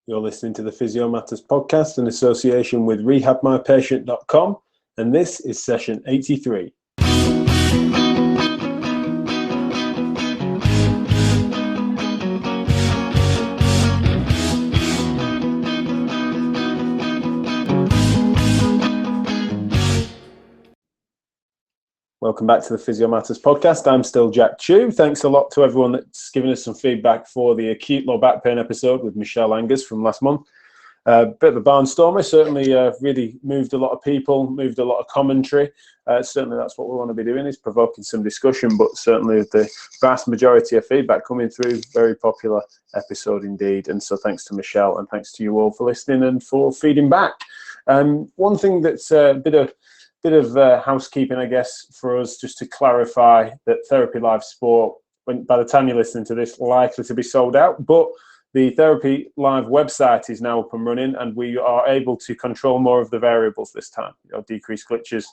You're listening to the Physio Matters podcast in association with rehabmypatient.com, and this is session 83. Welcome back to the Physio Matters podcast. I'm still Jack Chew. Thanks a lot to everyone that's given us some feedback for the acute low back pain episode with Michelle Angers from last month. Bit of a barnstormer, certainly really moved a lot of people, moved a lot of commentary. Certainly that's what we want to be doing, is provoking some discussion, but certainly the vast majority of feedback coming through. Very popular episode indeed. And so thanks to Michelle and thanks to you all for listening and for feeding back. One thing that's a bit of housekeeping, I guess, for us, just to clarify that Therapy Live Sport, by the time you're listening to this, likely to be sold out, but the Therapy Live website is now up and running, and we are able to control more of the variables this time, decrease glitches,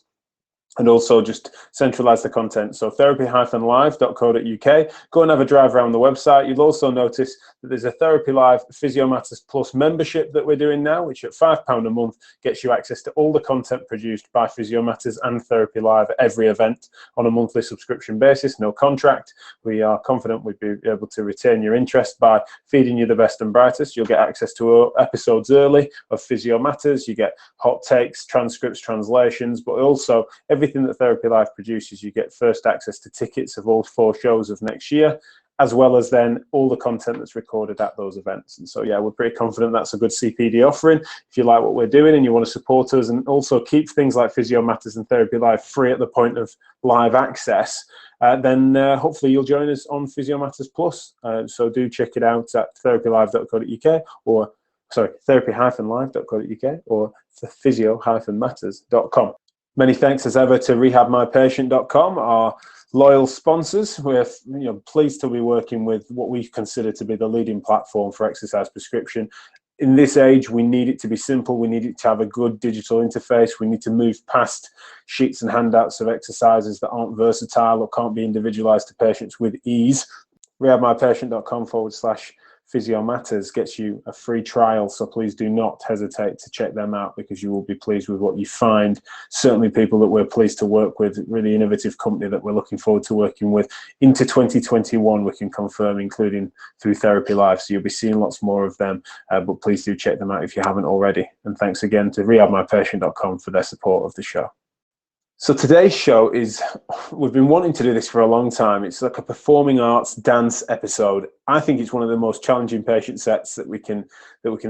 and also just centralize the content. So therapy-live.co.uk. Go and have a drive around the website. You'll also notice that there's a Therapy Live Physio Matters Plus membership that we're doing now, which at £5 a month gets you access to all the content produced by Physio Matters and Therapy Live at every event on a monthly subscription basis, no contract. We are confident we'd be able to retain your interest by feeding you the best and brightest. You'll get access to episodes early of Physio Matters. You get hot takes, transcripts, translations, but also everything that Therapy Live produces. You get first access to tickets of all 4 shows of next year, as well as then all the content that's recorded at those events. And so, yeah, we're pretty confident that's a good CPD offering. If you like what we're doing and you want to support us and also keep things like Physio Matters and Therapy Live free at the point of live access, then hopefully you'll join us on Physio Matters Plus. So do check it out at therapylive.co.uk or, sorry, therapy-live.co.uk or physio-matters.com. Many thanks as ever to rehabmypatient.com, our loyal sponsors. We're pleased to be working with what we consider to be the leading platform for exercise prescription. In this age, we need it to be simple. We need it to have a good digital interface. We need to move past sheets and handouts of exercises that aren't versatile or can't be individualized to patients with ease. rehabmypatient.com/Physio Matters gets you a free trial, so please do not hesitate to check them out because you will be pleased with what you find. Certainly people that we're pleased to work with, really innovative company that we're looking forward to working with into 2021, we can confirm, including through Therapy Live, so you'll be seeing lots more of them, but please do check them out if you haven't already. And thanks again to rehabmypatient.com for their support of the show. So today's show is, we've been wanting to do this for a long time. It's like a performing arts dance episode. I think it's one of the most challenging patient sets that we can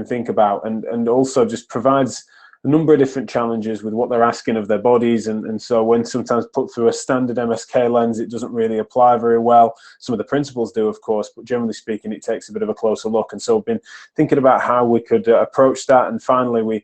think about, and also just provides a number of different challenges with what they're asking of their bodies. And so when sometimes put through a standard MSK lens, it doesn't really apply very well. Some of the principles do, of course, but generally speaking, it takes a bit of a closer look. And so we've been thinking about how we could approach that. And finally, we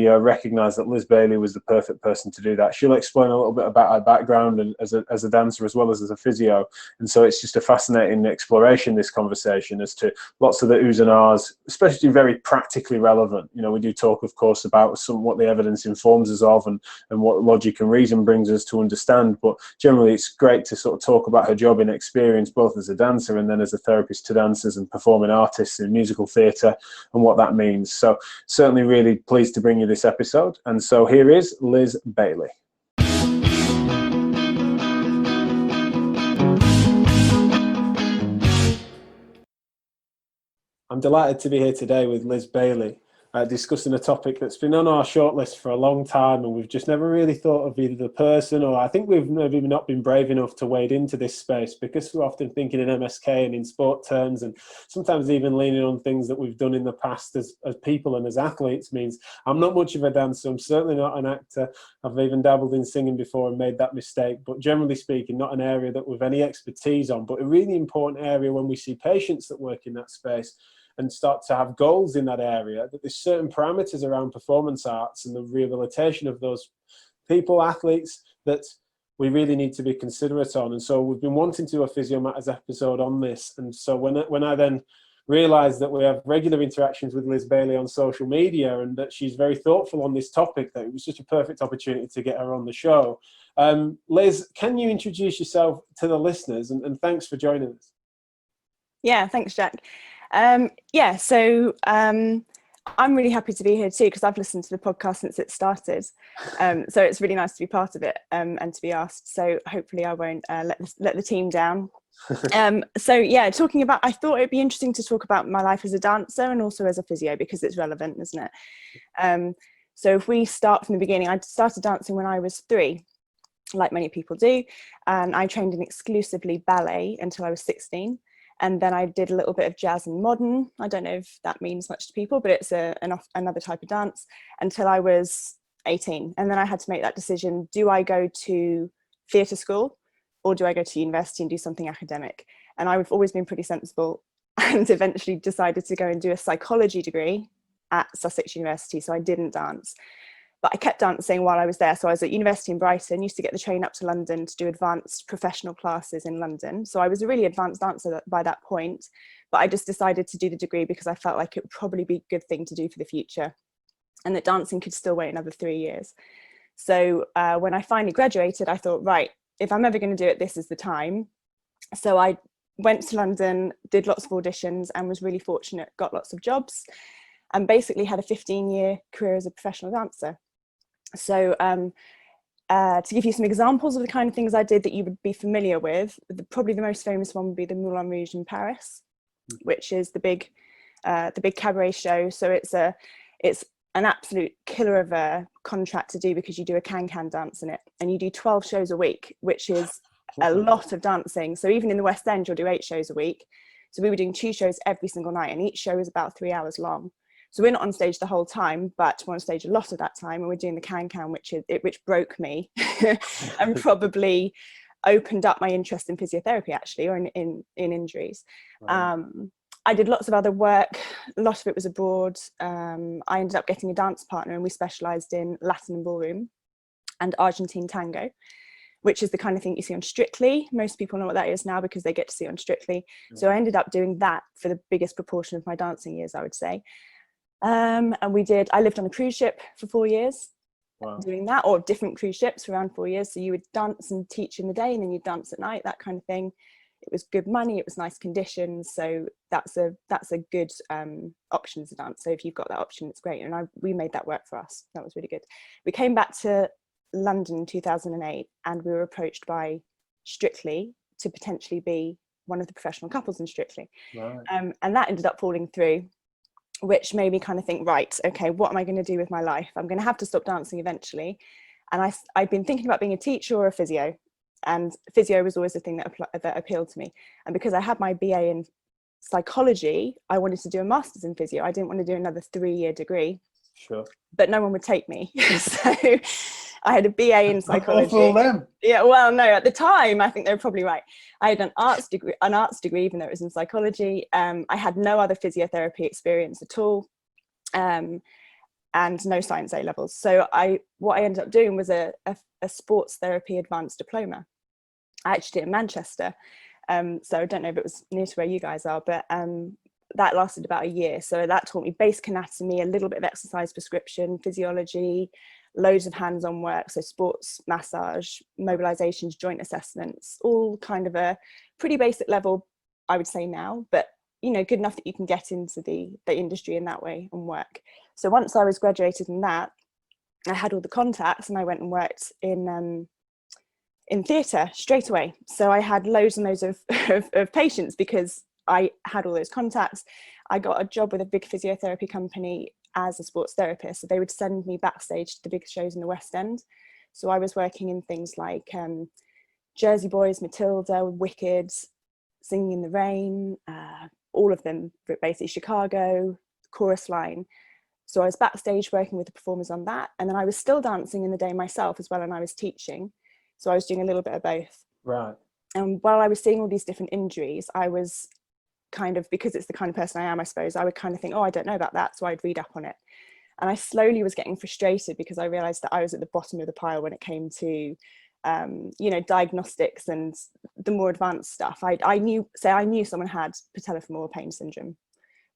recognise that Liz Bayley was the perfect person to do that. She'll explain a little bit about her background and as a dancer as well as a physio. And so it's just a fascinating exploration, this conversation, as to lots of the oohs and ahs, especially very practically relevant. We do talk, of course, about what the evidence informs us of and what logic and reason brings us to understand. But generally, it's great to sort of talk about her job and experience, both as a dancer and then as a therapist to dancers and performing artists in musical theatre and what that means. So certainly really pleased to bring you this episode, and so here is Liz Bayley. I'm delighted to be here today with Liz Bayley, discussing a topic that's been on our shortlist for a long time, and we've just never really thought of either the person, or I think we've maybe not been brave enough to wade into this space because we're often thinking in MSK and in sport terms, and sometimes even leaning on things that we've done in the past as people and as athletes. Means I'm not much of a dancer, I'm certainly not an actor, I've even dabbled in singing before and made that mistake, but generally speaking, not an area that we've any expertise on, but a really important area when we see patients that work in that space and start to have goals in that area, that there's certain parameters around performance arts and the rehabilitation of those people, athletes, that we really need to be considerate on. And so we've been wanting to do a Physio Matters episode on this. And so when I then realised that we have regular interactions with Liz Bayley on social media and that she's very thoughtful on this topic, that it was such a perfect opportunity to get her on the show. Liz, can you introduce yourself to the listeners? And thanks for joining us. Yeah, thanks, Jack. I'm really happy to be here too, because I've listened to the podcast since it started. So it's really nice to be part of it, and to be asked. So hopefully I won't let the team down. So yeah, I thought it'd be interesting to talk about my life as a dancer and also as a physio, because it's relevant, isn't it? So if we start from the beginning, I started dancing when I was 3, like many people do, and I trained in exclusively ballet until I was 16. And then I did a little bit of jazz and modern. I don't know if that means much to people, but it's another type of dance, until I was 18. And then I had to make that decision. Do I go to theatre school, or do I go to university and do something academic? And I've always been pretty sensible, and eventually decided to go and do a psychology degree at Sussex University. So I didn't dance, but I kept dancing while I was there. So I was at university in Brighton, used to get the train up to London to do advanced professional classes in London. So I was a really advanced dancer by that point, but I just decided to do the degree because I felt like it would probably be a good thing to do for the future, and that dancing could still wait another 3 years. So when I finally graduated, I thought, right, if I'm ever going to do it, this is the time. So I went to London, did lots of auditions, and was really fortunate, got lots of jobs, and basically had a 15-year career as a professional dancer. So to give you some examples of the kind of things I did that you would be familiar with, probably the most famous one would be the Moulin Rouge in Paris, which is the big cabaret show. So it's an absolute killer of a contract to do, because you do a can-can dance in it, and you do 12 shows a week, which is a lot of dancing. So even in the West End, you'll do 8 shows a week. So we were doing 2 shows every single night, and each show was about 3 hours long. So we're not on stage the whole time, but we're on stage a lot of that time, and we're doing the can-can, which broke me and probably opened up my interest in physiotherapy, actually, or in injuries. Right. I did lots of other work. A lot of it was abroad. I ended up getting a dance partner, and we specialised in Latin and ballroom and Argentine tango, which is the kind of thing you see on Strictly. Most people know what that is now because they get to see it on Strictly. So I ended up doing that for the biggest proportion of my dancing years, I would say. And I lived on a cruise ship for 4 years. Wow. Doing that, or different cruise ships for around 4 years. So you would dance and teach in the day, and then you'd dance at night, that kind of thing. It was good money, it was nice conditions. So that's a good option as a dance. So if you've got that option, it's great. And we made that work for us. That was really good. We came back to London in 2008, and we were approached by Strictly to potentially be one of the professional couples in Strictly. Right. And that ended up falling through, which made me kind of think, right, okay, what am I going to do with my life? I'm going to have to stop dancing eventually. And I've been thinking about being a teacher or a physio, and physio was always the thing that appealed to me. And because I had my BA in psychology, I wanted to do a master's in physio. I didn't want to do another 3-year degree. Sure. But no one would take me. So I had a BA in psychology. For them. Yeah, well, no, at the time, I think they were probably right. I had an arts degree, even though it was in psychology. I had no other physiotherapy experience at all, and no science A levels. So what I ended up doing was a sports therapy advanced diploma. I actually did it in Manchester. So I don't know if it was near to where you guys are, but that lasted about a year. So that taught me basic anatomy, a little bit of exercise prescription, physiology, loads of hands-on work. So sports, massage, mobilizations, joint assessments, all kind of a pretty basic level, I would say now, but good enough that you can get into the industry in that way and work. So once I was graduated in that, I had all the contacts, and I went and worked in theatre straight away. So I had loads and loads of patients because I had all those contacts. I got a job with a big physiotherapy company as a sports therapist. So they would send me backstage to the big shows in the West End. So I was working in things like Jersey Boys, Matilda, Wicked, Singing in the Rain, all of them, basically Chicago, Chorus Line. So I was backstage working with the performers on that. And then I was still dancing in the day myself as well, and I was teaching. So I was doing a little bit of both. Right. And while I was seeing all these different injuries, I was kind of, because it's the kind of person I am, I suppose, I would kind of think, oh, I don't know about that. So I'd read up on it. And I slowly was getting frustrated because I realized that I was at the bottom of the pile when it came to, diagnostics and the more advanced stuff. I knew someone had patellofemoral pain syndrome,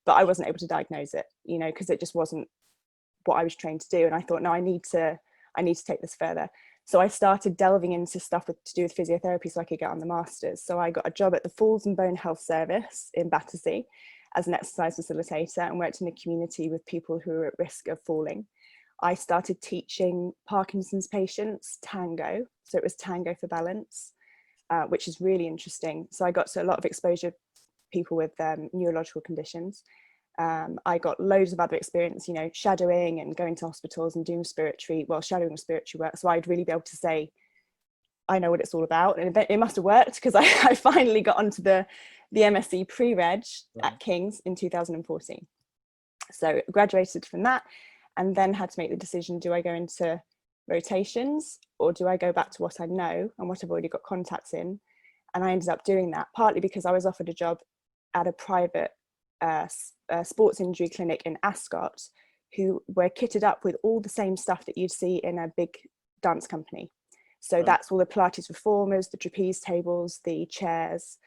but I wasn't able to diagnose it, because it just wasn't what I was trained to do. And I thought, no, I need to take this further. So I started delving into stuff to do with physiotherapy so I could get on the masters. So I got a job at the Falls and Bone Health Service in Battersea, as an exercise facilitator and worked in a community with people who were at risk of falling. I started teaching Parkinson's patients tango. So it was tango for balance, which is really interesting. So I got to a lot of exposure, people with neurological conditions. I got loads of other experience, you know, shadowing and going to hospitals and doing shadowing respiratory work. So I'd really be able to say, I know what it's all about. And it must have worked, because I finally got onto the MSc pre-reg at King's in 2014. So graduated from that, and then had to make the decision, do I go into rotations or do I go back to what I know and what I've already got contacts in? And I ended up doing that, partly because I was offered a job at a private sports injury clinic in Ascot, who were kitted up with all the same stuff that you'd see in a big dance company. So that's all the Pilates reformers, the trapeze tables, the chairs.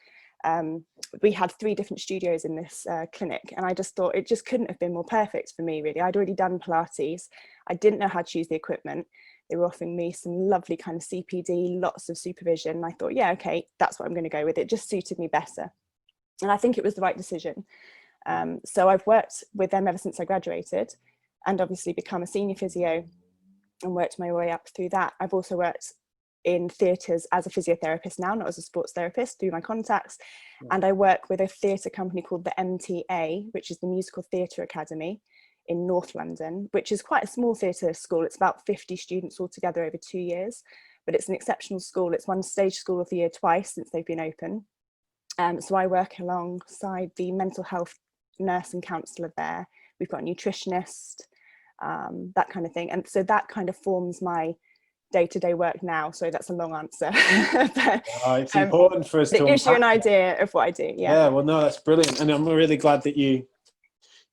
We had 3 different studios in this clinic, and I just thought it just couldn't have been more perfect for me, really. I'd already done Pilates. I didn't know how to use the equipment. They were offering me some lovely kind of CPD, lots of supervision. And I thought, yeah, okay, that's what I'm going to go with. It just suited me better. And I think it was the right decision. So I've worked with them ever since I graduated, and obviously become a senior physio and worked my way up through that. I've also worked in theatres as a physiotherapist now, not as a sports therapist, through my contacts. And I work with a theatre company called the MTA, which is the Musical Theatre Academy in North London, which is quite a small theatre school. It's about 50 students altogether over 2 years, but it's an exceptional school. It's won Stage School of the Year twice since they've been open. So I work alongside the mental health nurse and counsellor there. We've got a nutritionist, that kind of thing. And so that kind of forms my day-to-day work now. So that's a long answer. But, it's important for us to gives you an idea of what I do. Yeah, well, no, that's brilliant. And I'm really glad that you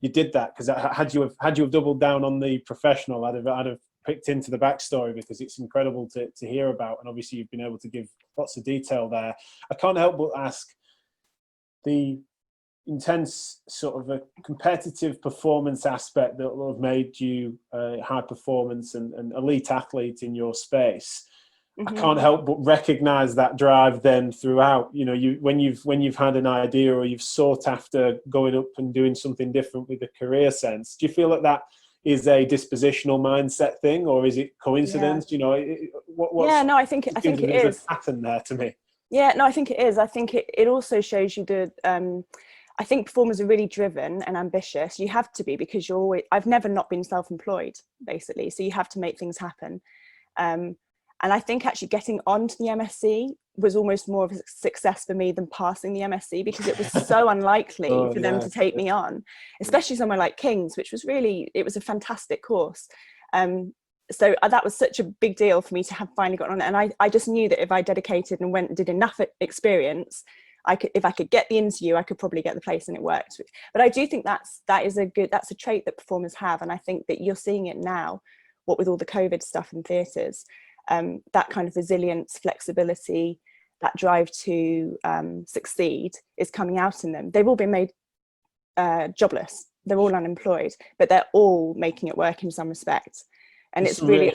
did that, because had you have doubled down on the professional, I'd have picked into the backstory, because it's incredible to hear about. And obviously you've been able to give lots of detail there. I can't help but ask, the intense sort of a competitive performance aspect that will have made you high performance and elite athlete in your space. I can't help but recognize that drive then throughout. You know, when you've had an idea or you've sought after going up and doing something different with a career sense, do you feel that is a dispositional mindset thing, or is it coincidence? You know, no, I think it is a pattern there to me. Yeah, no, I think it is. I think it also shows you I think performers are really driven and ambitious. You have to be, because I've never not been self-employed, basically. So you have to make things happen. And I think actually getting onto the MSc was almost more of a success for me than passing the MSc, because it was so unlikely for them to take me on, especially somewhere like King's, which was it was a fantastic course. So that was such a big deal for me to have finally gotten on it. And I just knew that if I dedicated and went and did enough experience, if I could get the interview, I could probably get the place, and it worked. But I do think that's a trait that performers have. And I think that you're seeing it now, what with all the COVID stuff in theatres, that kind of resilience, flexibility, that drive to succeed is coming out in them. They've all been made jobless. They're all unemployed, but they're all making it work in some respect. And it's really,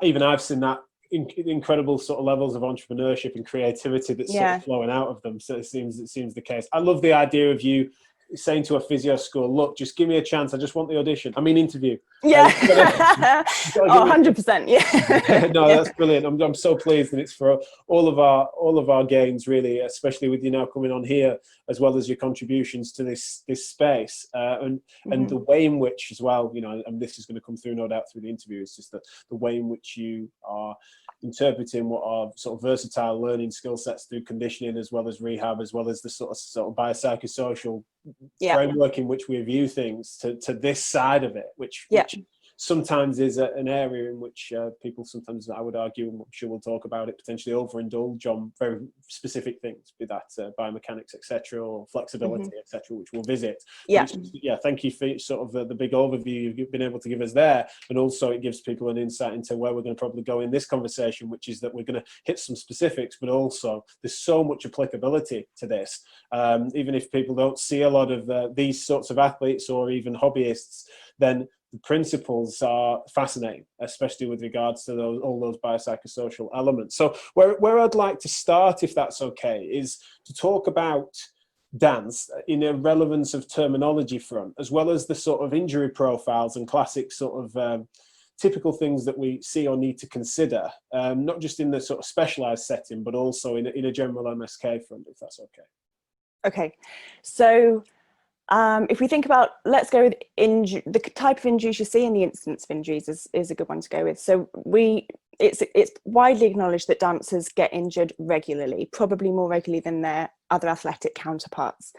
even I've seen that incredible sort of levels of entrepreneurship and creativity that's sort of flowing out of them. So it seems the case. I love the idea of you saying to a physio school, look, just give me a chance. I just want the audition. I mean, interview. Yeah. 100%. Yeah. No, that's brilliant. I'm so pleased that it's for all of our gains, really, especially with you now coming on here, as well as your contributions to this space, and the way in which, as well, you know, and this is going to come through, no doubt, through the interview. It's just the way in which you are interpreting what are sort of versatile learning skill sets through conditioning, as well as rehab, as well as the sort of biopsychosocial framework in which we view things to this side of it, which sometimes is an area in which people sometimes, I would argue, and I'm sure we'll talk about it, potentially overindulge on very specific things, be that biomechanics, etc., or flexibility, etc., which we'll visit. Thank you for sort of the big overview you've been able to give us there, and also it gives people an insight into where we're going to probably go in this conversation, which is that we're going to hit some specifics, but also there's so much applicability to this. Even if people don't see a lot of these sorts of athletes or even hobbyists, then the principles are fascinating, especially with regards to all those biopsychosocial elements. So where I'd like to start, if that's okay, is to talk about dance in a relevance of terminology front, as well as the sort of injury profiles and classic sort of typical things that we see or need to consider, not just in the sort of specialized setting, but also in a general MSK front, if that's okay. Okay, so if we think about, let's go with the type of injuries you see and the incidence of injuries is a good one to go with. So it's widely acknowledged that dancers get injured regularly, probably more regularly than their other athletic counterparts.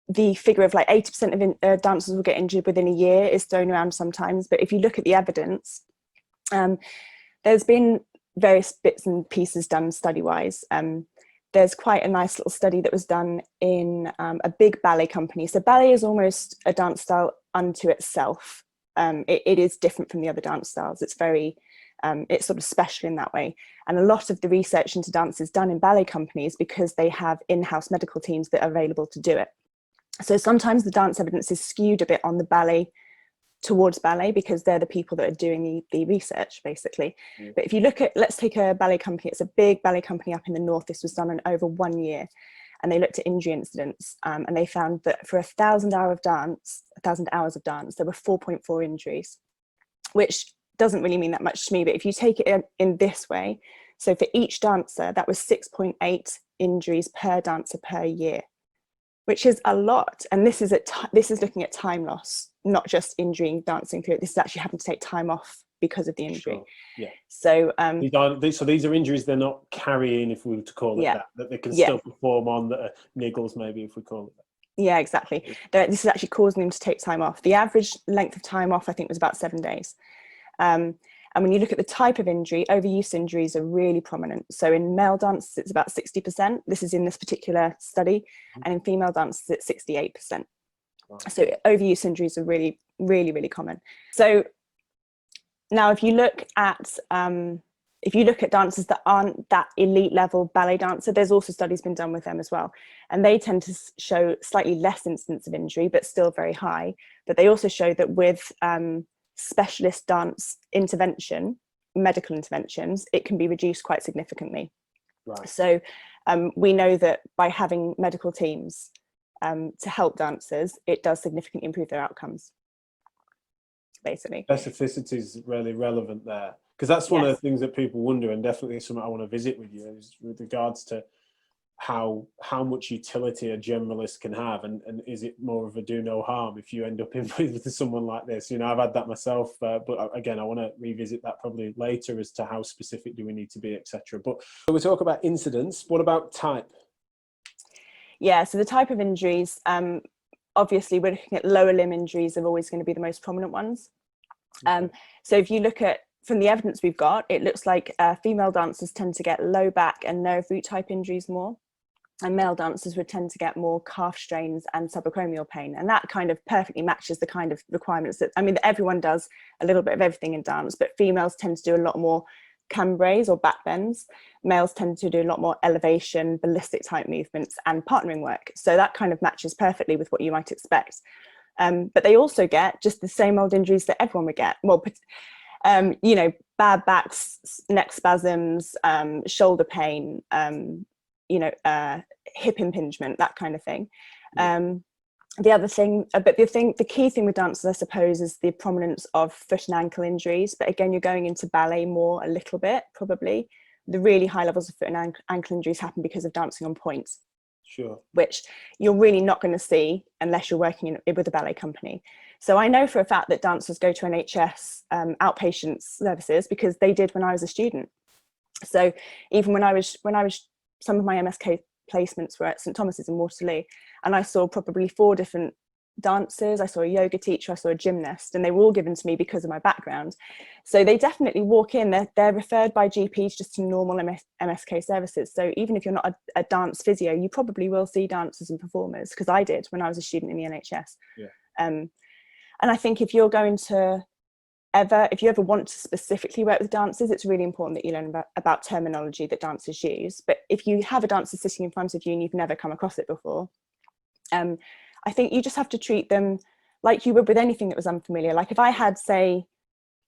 The figure of like 80% of dancers will get injured within a year is thrown around sometimes, but if you look at the evidence, there's been various bits and pieces done study-wise. There's quite a nice little study that was done in a big ballet company. So ballet is almost a dance style unto itself. It is different from the other dance styles. It's very, it's sort of special in that way. And a lot of the research into dance is done in ballet companies because they have in-house medical teams that are available to do it. So sometimes the dance evidence is skewed a bit on the ballet, towards ballet, because they're the people that are doing the research, basically. Yeah. But if you look at, let's take a ballet company, it's a big ballet company up in the north. This was done in over 1 year, and they looked at injury incidents, and they found that for 1,000 hours of dance, there were 4.4 injuries, which doesn't really mean that much to me. But if you take it in this way, so for each dancer, that was 6.8 injuries per dancer per year, which is a lot. And this is looking at time loss, not just injury dancing through it. This is actually having to take time off because of the injury. Sure. Yeah. So these are injuries they're not carrying, if we were to call it that they can still perform on, that are niggles, maybe, if we call it that. Yeah, exactly. This is actually causing them to take time off. The average length of time off, I think, was about 7 days. And when you look at the type of injury, overuse injuries are really prominent. So in male dancers, it's about 60%. This is in this particular study. And in female dancers, it's 68%. Wow. So overuse injuries are really, really, really common. So now if you look at dancers that aren't that elite level ballet dancer, there's also studies been done with them as well. And they tend to show slightly less incidence of injury, but still very high. But they also show that with specialist dance intervention, medical interventions, it can be reduced quite significantly. Right. So we know that by having medical teams to help dancers, it does significantly improve their outcomes, basically. Specificity is really relevant there, because that's one of the things that people wonder, and definitely something I want to visit with you, is with regards to how much utility a generalist can have, and is it more of a do no harm if you end up in with someone like this? You know, I've had that myself, but again, I want to revisit that probably later as to how specific do we need to be, etc. But we talk about incidents. What about type? Yeah, so the type of injuries, obviously we're looking at lower limb injuries are always going to be the most prominent ones. So if you look at, from the evidence we've got, it looks like female dancers tend to get low back and nerve root type injuries more, and male dancers would tend to get more calf strains and subacromial pain. And that kind of perfectly matches the kind of requirements that, I mean, everyone does a little bit of everything in dance, but females tend to do a lot more cambres or back bends. Males tend to do a lot more elevation, ballistic type movements and partnering work. So that kind of matches perfectly with what you might expect. But they also get just the same old injuries that everyone would get. Well, you know, bad backs, neck spasms, shoulder pain, you know, hip impingement, that kind of thing. The other thing, but the key thing with dancers, I suppose, is the prominence of foot and ankle injuries. But again, you're going into ballet more a little bit, probably. The really high levels of foot and ankle injuries happen because of dancing on points. Sure. Which you're really not going to see unless you're working with a ballet company. So I know for a fact that dancers go to NHS outpatient services, because they did when I was a student. So even when I was some of my MSK placements were at St Thomas's in Waterloo, and I saw probably 4 different dancers. I saw a yoga teacher, I saw a gymnast, and they were all given to me because of my background. So they definitely walk in, they're referred by GPs just to normal MSK services. So even if you're not a dance physio, you probably will see dancers and performers, because I did when I was a student in the NHS. Yeah. And I think if you're going to if you ever want to specifically work with dancers, it's really important that you learn about terminology that dancers use. But if you have a dancer sitting in front of you and you've never come across it before, I think you just have to treat them like you would with anything that was unfamiliar. Like if I had, say,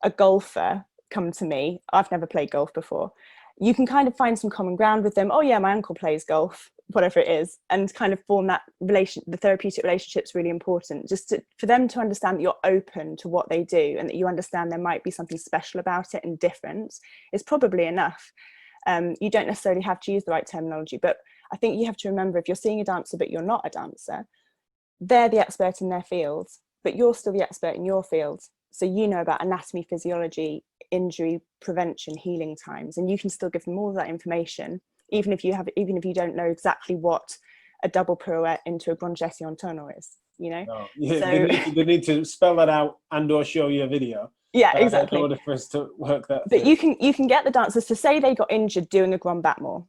a golfer come to me, I've never played golf before, you can kind of find some common ground with them. Oh yeah, my uncle plays golf. whatever it is, and kind of form that the therapeutic relationship is really important, just for them to understand that you're open to what they do and that you understand there might be something special about it and different is probably enough. You don't necessarily have to use the right terminology, but I think you have to remember, if you're seeing a dancer but you're not a dancer, they're the expert in their field, but you're still the expert in your field. So you know about anatomy, physiology, injury prevention, healing times, and you can still give them all of that information, even if you don't know exactly what a double pirouette into a grand jeté en tonneau is, you know. No. Yeah, so they need to spell that out and or show you a video. Yeah, exactly. In order for us to work that but through. you can get the dancers to say they got injured doing a grand battement.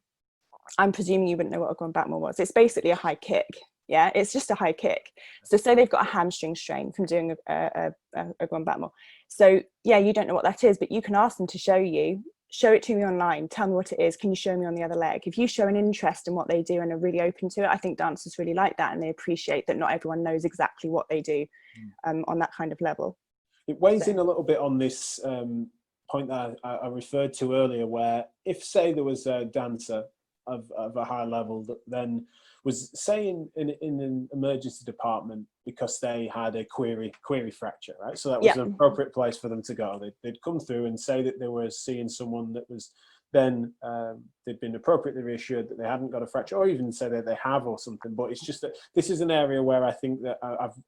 I'm presuming you wouldn't know what a grand battement was. It's basically a high kick. Yeah, it's just a high kick. So say they've got a hamstring strain from doing a grand battement. So yeah, you don't know what that is, but you can ask them to show it to me online, tell me what it is, can you show me on the other leg? If you show an interest in what they do and are really open to it, I think dancers really like that, and they appreciate that not everyone knows exactly what they do on that kind of level. It weighs in a little bit on this point that I referred to earlier, where if, say, there was a dancer of a high level that then was, say, in an emergency department because they had a query fracture, right? So that was an appropriate place for them to go. They'd come through and say that they were seeing someone that was then they'd been appropriately reassured that they hadn't got a fracture, or even say that they have or something. But it's just that this is an area where I think that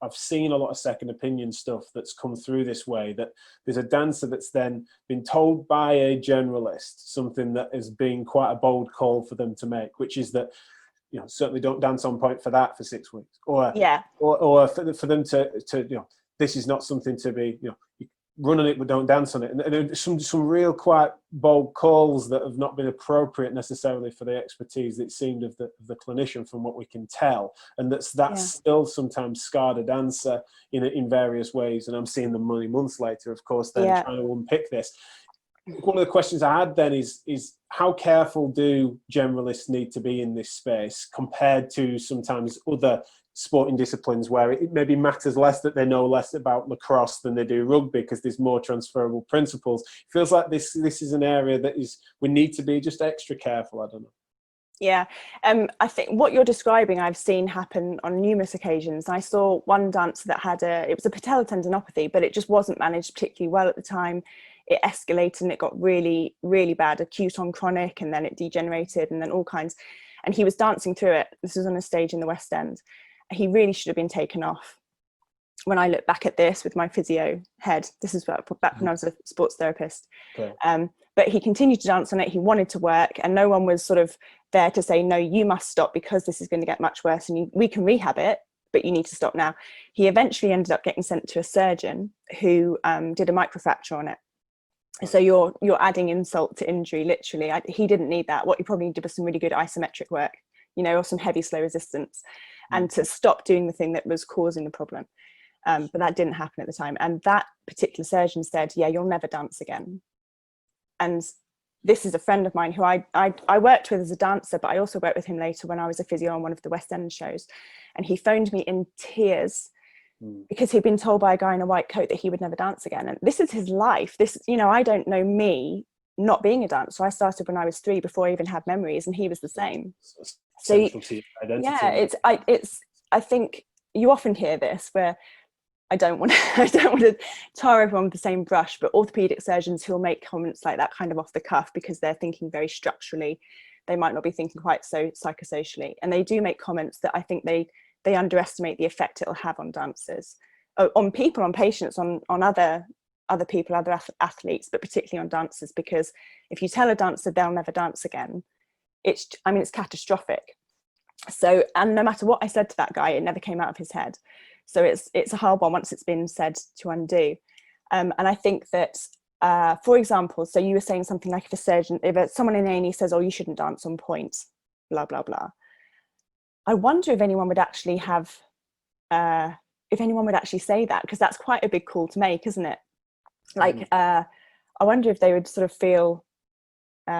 I've seen a lot of second opinion stuff that's come through this way, that there's a dancer that's then been told by a generalist something that has been quite a bold call for them to make, which is that, you know, certainly don't dance on point for that for 6 weeks, or for them to you know, this is not something to be, you know, run on it but don't dance on it, and some real quite bold calls that have not been appropriate necessarily for the expertise, it seemed, of the clinician, from what we can tell, and that's still sometimes scarred a dancer in various ways. And I'm seeing them many months later, of course, then trying to unpick this. One of the questions I had then is how careful do generalists need to be in this space compared to sometimes other sporting disciplines where it maybe matters less that they know less about lacrosse than they do rugby because there's more transferable principles? It feels like this is an area that we need to be just extra careful. I don't know. Yeah, I think what you're describing I've seen happen on numerous occasions. I saw one dancer that had it was a patellar tendinopathy, but it just wasn't managed particularly well at the time. It escalated and it got really, really bad, acute on chronic, and then it degenerated, and then all kinds. And he was dancing through it. This was on a stage in the West End. He really should have been taken off. When I look back at this with my physio head, this is back when I was a sports therapist. Okay. But he continued to dance on it. He wanted to work, and no one was sort of there to say, no, you must stop because this is going to get much worse, and we can rehab it, but you need to stop now. He eventually ended up getting sent to a surgeon who did a microfracture on it. So you're adding insult to injury, literally. He didn't need that. What he probably needed was some really good isometric work, you know, or some heavy slow resistance, and to stop doing the thing that was causing the problem. But that didn't happen at the time. And that particular surgeon said, yeah, you'll never dance again. And this is a friend of mine who I worked with as a dancer, but I also worked with him later when I was a physio on one of the West End shows. And he phoned me in tears because he'd been told by a guy in a white coat that he would never dance again. And this is his life. This, you know, I don't know me not being a dancer. I started when I was 3 before I even had memories, and he was the same. So yeah, I think you often hear this where I don't want to tar everyone with the same brush, but orthopedic surgeons who'll make comments like that kind of off the cuff because they're thinking very structurally. They might not be thinking quite so psychosocially, and they do make comments that I think they underestimate the effect it'll have on dancers, on people, on patients, on other people, other athletes, but particularly on dancers, because if you tell a dancer they'll never dance again, it's catastrophic. So, and no matter what I said to that guy, it never came out of his head. So it's a hard one once it's been said to undo. And I think that, for example, so you were saying something like if someone in A&E says, oh, you shouldn't dance on point, blah, blah, blah. I wonder if anyone would actually say that, because that's quite a big call to make, isn't it? Like, I wonder if they would sort of feel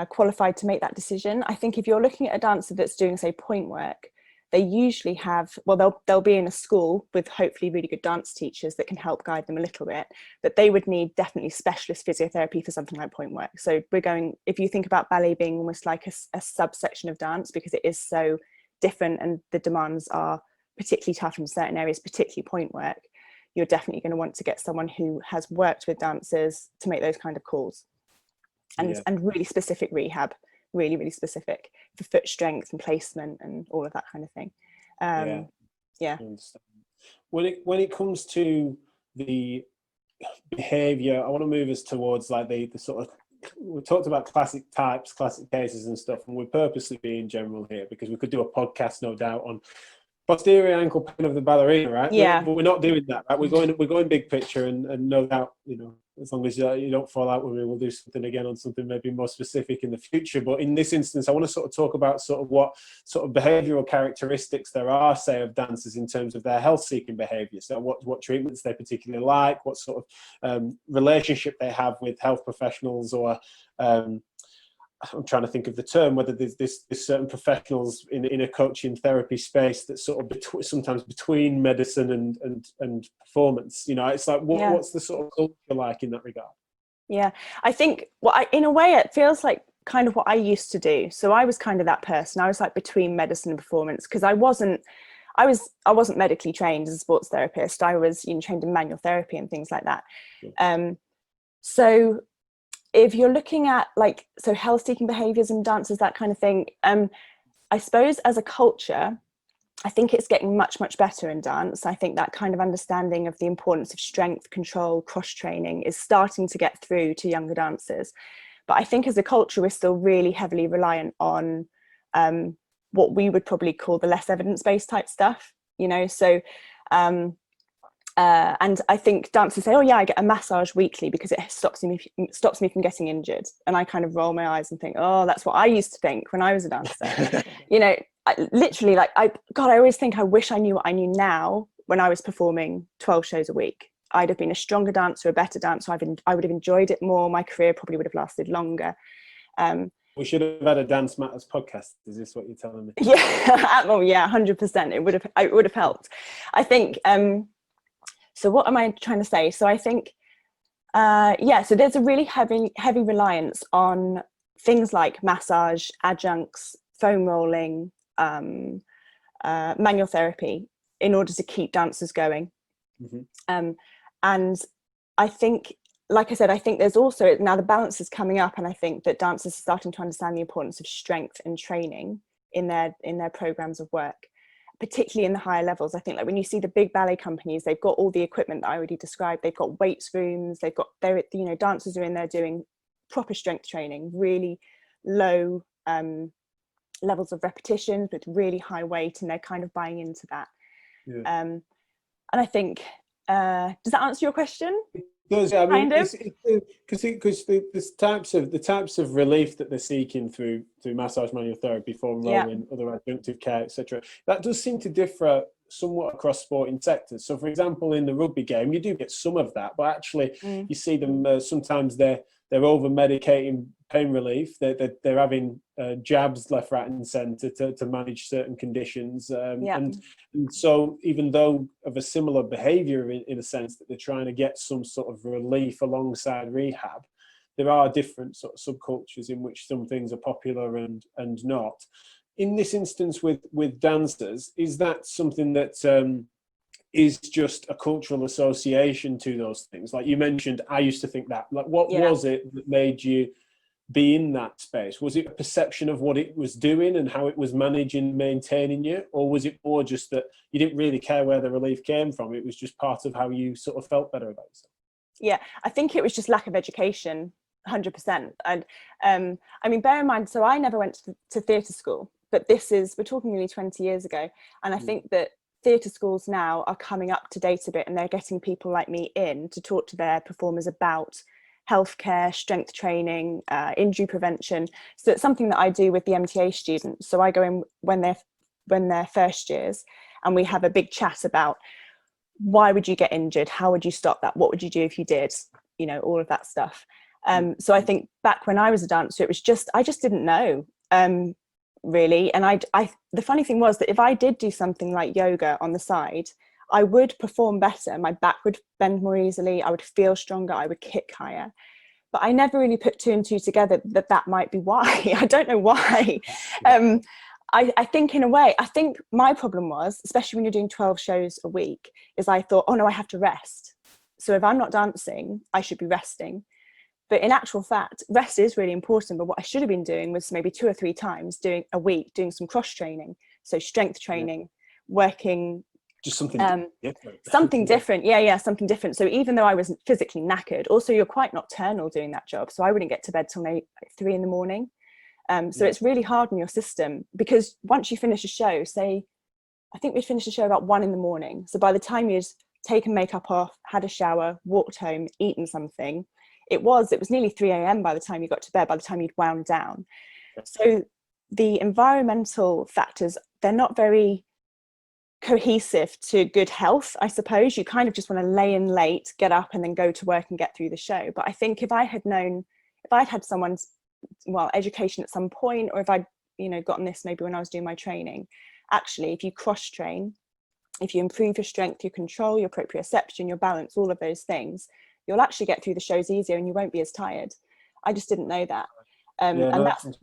qualified to make that decision. I think if you're looking at a dancer that's doing, say, point work, they usually have, well, they'll be in a school with hopefully really good dance teachers that can help guide them a little bit, but they would need definitely specialist physiotherapy for something like point work. So if you think about ballet being almost like a subsection of dance, because it is so different and the demands are particularly tough in certain areas, particularly point work, you're definitely going to want to get someone who has worked with dancers to make those kind of calls. And really specific rehab, really specific for foot strength and placement and all of that kind of thing. When it comes to the behavior, I want to move us towards like the sort of, we talked about classic types, classic cases and stuff, and we're purposely being general here because we could do a podcast, no doubt, on posterior ankle pain of the ballerina, right? Yeah. But we're not doing that, right? We're going big picture, and no doubt, you know, as long as you don't fall out with me, we'll do something again on something maybe more specific in the future. But in this instance, I want to sort of talk about sort of what sort of behavioural characteristics there are, say, of dancers in terms of their health-seeking behaviour. So what treatments they particularly like, what sort of relationship they have with health professionals, or I'm trying to think of the term, whether there's certain professionals in a coaching therapy space that sort of sometimes between medicine and performance, you know, it's like, what's the sort of culture like in that regard? Yeah, I think, in a way, it feels like kind of what I used to do. So I was kind of that person. I was like between medicine and performance, because I wasn't medically trained as a sports therapist. I was, you know, trained in manual therapy and things like that. Yeah. So if you're looking at health seeking behaviors and dancers, that kind of thing, I suppose as a culture, I think it's getting much better in dance. I think that kind of understanding of the importance of strength, control, cross training is starting to get through to younger dancers. But I think as a culture, we're still really heavily reliant on what we would probably call the less evidence-based type stuff, you know. So and I think dancers say, oh yeah, I get a massage weekly because it stops me from getting injured. And I kind of roll my eyes and think, oh, that's what I used to think when I was a dancer. You know, I always think I wish I knew what I knew now when I was performing 12 shows a week. I'd have been a stronger dancer, a better dancer. I would have enjoyed it more. My career probably would have lasted longer. We should have had a Dance Matters podcast. Is this what you're telling me? Yeah, well, yeah, 100%. It would have helped. I think. So what am I trying to say? So I think, so there's a really heavy reliance on things like massage, adjuncts, foam rolling, manual therapy in order to keep dancers going. Mm-hmm. And I think, like I said, I think there's also, now the balance is coming up, and I think that dancers are starting to understand the importance of strength and training in their programs of work, particularly in the higher levels. I think, like, when you see the big ballet companies, they've got all the equipment that I already described. They've got weights rooms, dancers are in there doing proper strength training, really low levels of repetitions with really high weight, and they're kind of buying into that. Yeah. And I think, does that answer your question? Does, I mean, because the types of relief that they're seeking through massage, manual therapy, foam rolling, other adjunctive care, etc., that does seem to differ somewhat across sporting sectors. So, for example, in the rugby game, you do get some of that, but actually, you see them sometimes they're over medicating pain relief. They're having jabs left, right, and centre to manage certain conditions. And so, even though of a similar behaviour in a sense that they're trying to get some sort of relief alongside rehab, there are different sort of subcultures in which some things are popular and not. In this instance with dancers, is that something that is just a cultural association to those things? Like you mentioned, I used to think that. Like, what was it that made you be in that space? Was it a perception of what it was doing and how it was managing, maintaining you? Or was it more just that you didn't really care where the relief came from? It was just part of how you sort of felt better about yourself? Yeah, I think it was just lack of education, 100%. And I mean, bear in mind, so I never went to theatre school, but we're talking nearly 20 years ago. And I think that theatre schools now are coming up to date a bit, and they're getting people like me in to talk to their performers about healthcare, strength training, injury prevention. So it's something that I do with the MTA students. So I go in when they're first years, and we have a big chat about why would you get injured? How would you stop that? What would you do if you did? You know, all of that stuff. So I think back when I was a dancer, it was I just didn't know. Really. And the funny thing was that if I did do something like yoga on the side, I would perform better. My back would bend more easily. I would feel stronger. I would kick higher. But I never really put two and two together that might be why. I don't know why. I think in a way, I think my problem was, especially when you're doing 12 shows a week, is I thought, oh no, I have to rest. So if I'm not dancing, I should be resting. But in actual fact, rest is really important. But what I should have been doing was maybe 2 or 3 times doing a week, doing some cross training. So strength training, working. Just something different. Something different. Yeah, something different. So even though I was physically knackered, also you're quite nocturnal doing that job. So I wouldn't get to bed till maybe 3 in the morning. So it's really hard on your system, because once you finish a show, say, I think we'd finished a show about 1 in the morning. So by the time you'd taken makeup off, had a shower, walked home, eaten something, it was nearly 3 a.m. by the time you got to bed, by the time you'd wound down. So the environmental factors, they're not very cohesive to good health, I suppose. You kind of just want to lay in late, get up and then go to work and get through the show. But I think if I'd had someone's education at some point, or if I'd gotten this maybe when I was doing my training, actually if you cross train, if you improve your strength, your control, your proprioception, your balance, all of those things, you'll actually get through the shows easier and you won't be as tired. I just didn't know that. And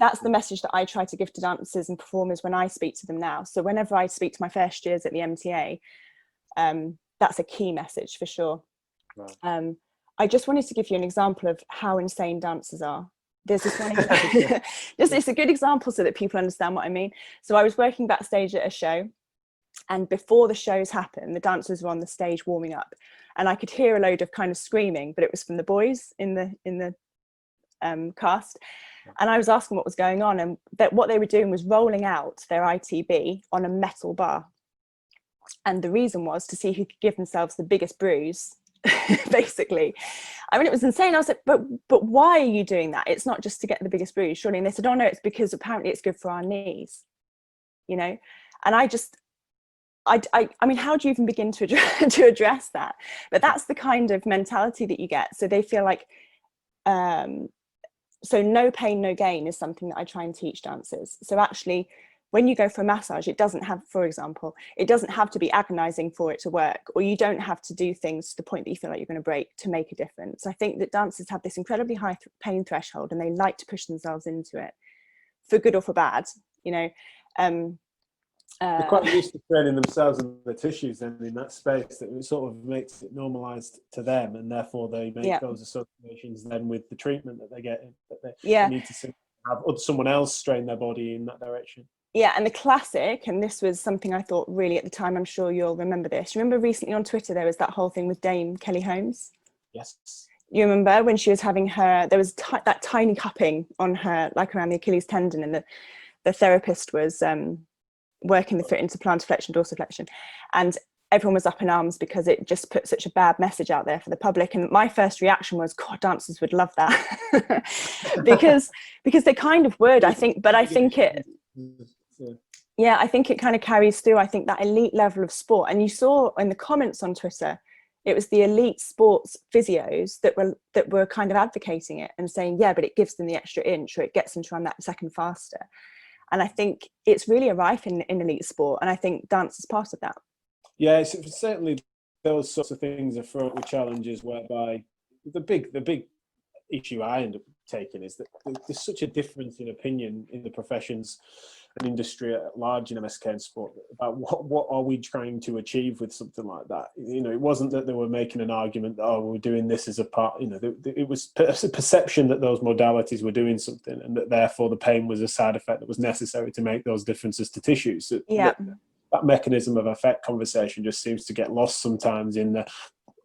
that's the message that I try to give to dancers and performers when I speak to them now. So whenever I speak to my first years at the MTA, that's a key message for sure. Right. I just wanted to give you an example of how insane dancers are. There's this one, it's a good example so that people understand what I mean. So I was working backstage at a show, and before the shows happened, the dancers were on the stage warming up, and I could hear a load of kind of screaming, but it was from the boys in the cast. And I was asking what was going on, and that what they were doing was rolling out their ITB on a metal bar. And the reason was to see who could give themselves the biggest bruise, basically. I mean, it was insane. I was like, but why are you doing that? It's not just to get the biggest bruise, surely. And they said, oh no, it's because apparently it's good for our knees, And I mean, how do you even begin to address that? But that's the kind of mentality that you get. So they feel like, so no pain, no gain is something that I try and teach dancers. So actually, when you go for a massage, it doesn't have, for example, it doesn't have to be agonizing for it to work, or you don't have to do things to the point that you feel like you're going to break to make a difference. I think that dancers have this incredibly high pain threshold, and they like to push themselves into it, for good or for bad, They're quite used to training themselves and the tissues then in that space, that it sort of makes it normalized to them, and therefore they make those associations then with the treatment that they get, that they need to have someone else strain their body in that direction. Yeah, and the classic, and this was something I thought really at the time, I'm sure you'll remember this. Remember recently on Twitter, there was that whole thing with Dame Kelly Holmes? Yes. You remember when she was having there was that tiny cupping on her, like around the Achilles tendon, and the therapist was working the foot into plantar flexion, dorsiflexion, and everyone was up in arms because it just put such a bad message out there for the public. And my first reaction was, God, dancers would love that. because they kind of would, I think, but I think it... Yeah, I think it kind of carries through, I think, that elite level of sport. And you saw in the comments on Twitter, it was the elite sports physios that were kind of advocating it and saying, yeah, but it gives them the extra inch, or it gets them to run that second faster. And I think it's really rife in elite sport, and I think dance is part of that. Yeah, it's certainly those sorts of things are fraught with challenges, whereby the big issue I end up taking is that there's such a difference in opinion in the professions and industry at large in MSK and sport about what are we trying to achieve with something like that. It wasn't that they were making an argument that, oh, we're doing this as a part, it was a perception that those modalities were doing something, and that therefore the pain was a side effect that was necessary to make those differences to tissues. So that mechanism of effect conversation just seems to get lost sometimes in the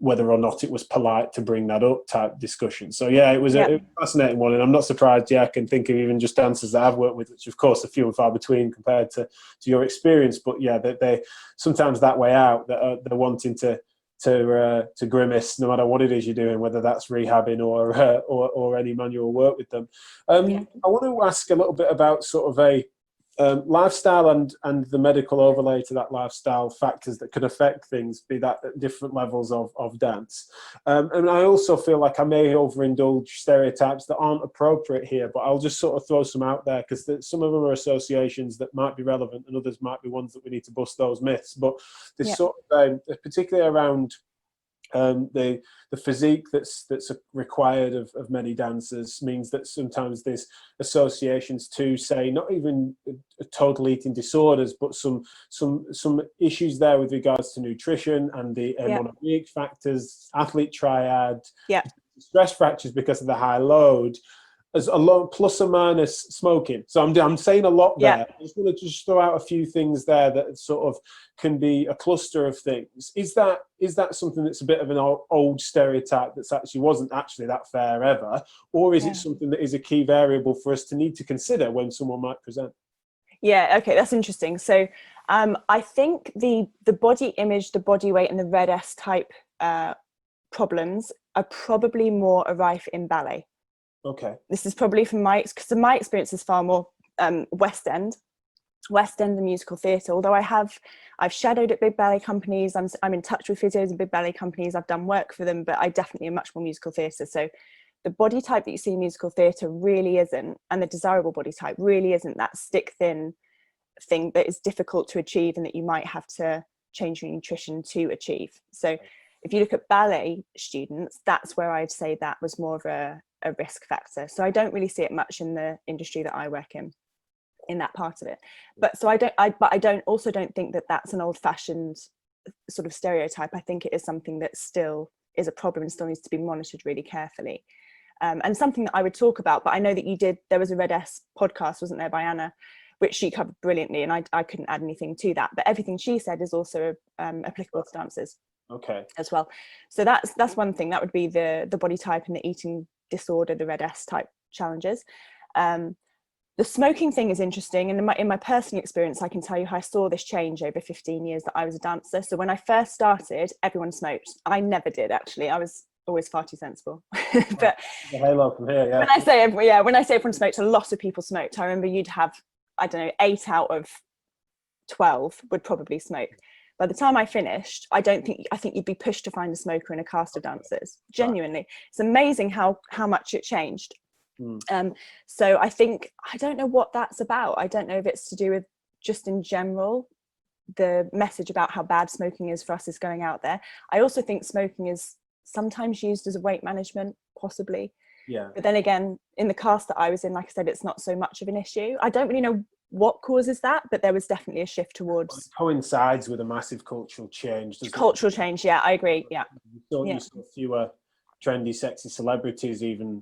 whether or not it was polite to bring that up type discussion. So yeah, it was a fascinating one, and I'm not surprised. Yeah, I can think of even just dancers that I've worked with, which of course are few and far between compared to your experience. But yeah, they sometimes that way out, that they're wanting to grimace no matter what it is you're doing, whether that's rehabbing or any manual work with them. I want to ask a little bit about sort of a lifestyle and the medical overlay to that lifestyle, factors that could affect things, be that at different levels of dance. And I also feel like I may overindulge stereotypes that aren't appropriate here, but I'll just sort of throw some out there, because some of them are associations that might be relevant, and others might be ones that we need to bust those myths. But this sort of, particularly around The physique that's required of many dancers means that sometimes there's associations to, say, not even total eating disorders, but some issues there with regards to nutrition and the monoic factors, athlete triad, stress fractures because of the high load, as a lot, plus or minus smoking. So I'm saying a lot there. I just want to just throw out a few things there that sort of can be a cluster of things. Is that something that's a bit of an old stereotype that's actually wasn't actually that fair ever, or is it something that is a key variable for us to need to consider when someone might present? Yeah, okay, that's interesting. So I think the body image, the body weight, and the red S type problems are probably more rife in ballet. Okay. This is probably from my experience is far more West End and musical theatre. Although I've shadowed at big ballet companies, I'm in touch with physios and big ballet companies. I've done work for them, but I definitely am much more musical theatre. So the body type that you see in musical theatre really isn't, and the desirable body type really isn't that stick thin thing that is difficult to achieve and that you might have to change your nutrition to achieve. So if you look at ballet students, that's where I'd say that was more of a risk factor. So I don't really see it much in the industry that I work in that part of it. But so I don't think that that's an old-fashioned sort of stereotype. I think it is something that still is a problem and still needs to be monitored really carefully. And something that I would talk about, but I know that there was a Red S podcast, wasn't there, by Anna, which she covered brilliantly, and I couldn't add anything to that. But everything she said is also applicable to dancers. Okay. As well. So that's one thing. That would be the body type and the eating disorder, the red S type challenges. The smoking thing is interesting, and in my personal experience, I can tell you how I saw this change over 15 years that I was a dancer. So when I first started, everyone smoked. I never did, actually. I was always far too sensible. But the halo from here, yeah. when I say everyone smoked, a lot of people smoked. I remember you'd have, I don't know, 8 out of 12 would probably smoke. By the time I finished, I think you'd be pushed to find a smoker in a cast of dancers. Genuinely, it's amazing how much it changed. So I don't know what that's about. I don't know if it's to do with just in general the message about how bad smoking is for us is going out there. I also think smoking is sometimes used as a weight management, possibly. Yeah. But then again, in the cast that I was in, like I said, it's not so much of an issue. I don't really know what causes that, but there was definitely a shift towards. It coincides with a massive cultural change. Cultural change, yeah, I agree. Yeah. You saw fewer trendy, sexy celebrities even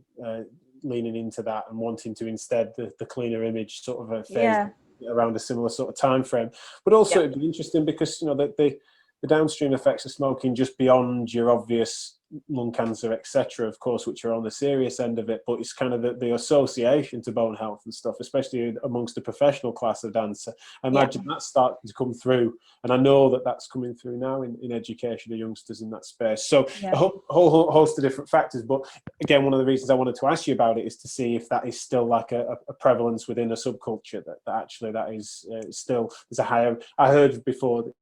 leaning into that and wanting to instead the cleaner image sort of a phase around a similar sort of time frame. But also it'd be interesting because the downstream effects of smoking, just beyond your obvious lung cancer, etc., of course, which are on the serious end of it, but it's kind of the association to bone health and stuff, especially amongst the professional class of dancer. I imagine that's starting to come through, and I know that that's coming through now in education of youngsters in that space. So a whole host of different factors, but again, one of the reasons I wanted to ask you about it is to see if that is still like a prevalence within a subculture, that actually that is still, there's a higher, I heard before that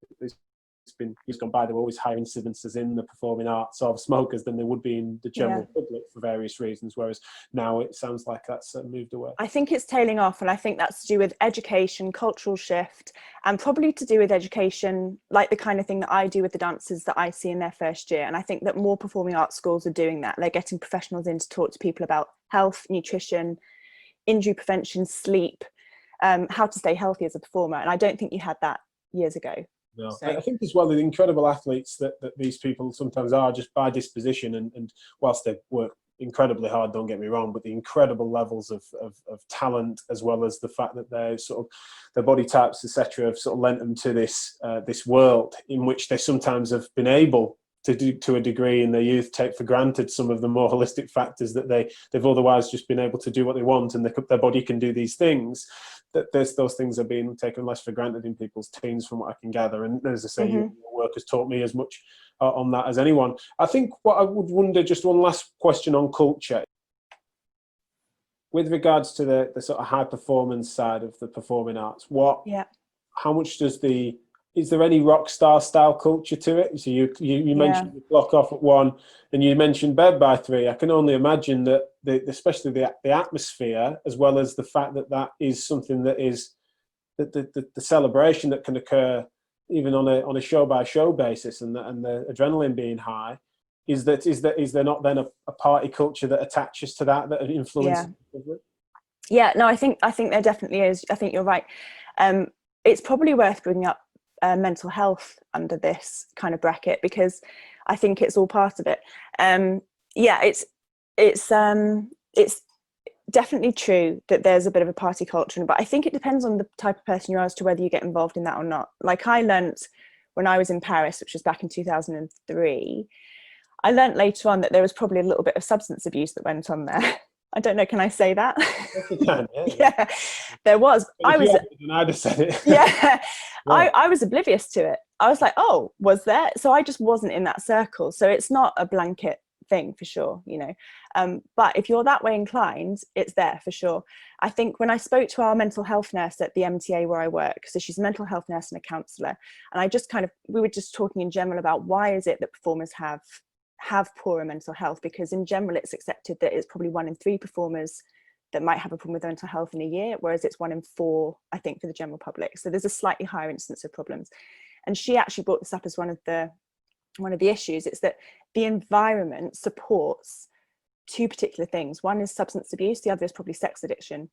years gone by, there were always higher incidences in the performing arts of smokers than there would be in the general public for various reasons, whereas now it sounds like that's moved away. I think it's tailing off, and I think that's to do with education, cultural shift, and probably to do with education, like the kind of thing that I do with the dancers that I see in their first year. And I think that more performing arts schools are doing that. They're getting professionals in to talk to people about health, nutrition, injury prevention, sleep, how to stay healthy as a performer. And I don't think you had that years ago. No. So, I think as well the incredible athletes that these people sometimes are just by disposition, and whilst they work incredibly hard, don't get me wrong, but the incredible levels of talent, as well as the fact that they're sort of their body types, etc., have sort of lent them to this world in which they sometimes have been able to do to a degree in their youth, take for granted some of the more holistic factors that they've otherwise just been able to do what they want, and their body can do these things. That those things are being taken less for granted in people's teens, from what I can gather. And as I say, your work has taught me as much on that as anyone. I think what I would wonder, just one last question on culture, with regards to the sort of high performance side of the performing arts. How much is there any rock star style culture to it? So you mentioned you clock off at 1, and you mentioned bed by 3. I can only imagine that especially the atmosphere, as well as the fact that is something that is the celebration that can occur even on a show by show basis, and the adrenaline being high, is there not then a party culture that attaches to that influences? Yeah, no, I think there definitely is. I think you're right. It's probably worth bringing up mental health under this kind of bracket, because I think it's all part of it. It's definitely true that there's a bit of a party culture, but I think it depends on the type of person you are as to whether you get involved in that or not. Like, I learnt when I was in Paris, which was back in 2003, I learnt later on that there was probably a little bit of substance abuse that went on there. I don't know, can I say that? Yes, you can, yeah, there was. I'd have said it. Yeah. I was oblivious to it. I was like, oh, was there? So I just wasn't in that circle. So it's not a blanket thing for sure, you know. But if you're that way inclined, it's there for sure. I think when I spoke to our mental health nurse at the MTA where I work, so she's a mental health nurse and a counsellor, and I just we were just talking in general about why is it that performers have poorer mental health, because in general it's accepted that it's probably 1 in 3 performers that might have a problem with their mental health in a year, whereas it's 1 in 4, I think, for the general public. So there's a slightly higher incidence of problems. And she actually brought this up as one of the issues. It's that the environment supports 2 particular things. One is substance abuse, the other is probably sex addiction.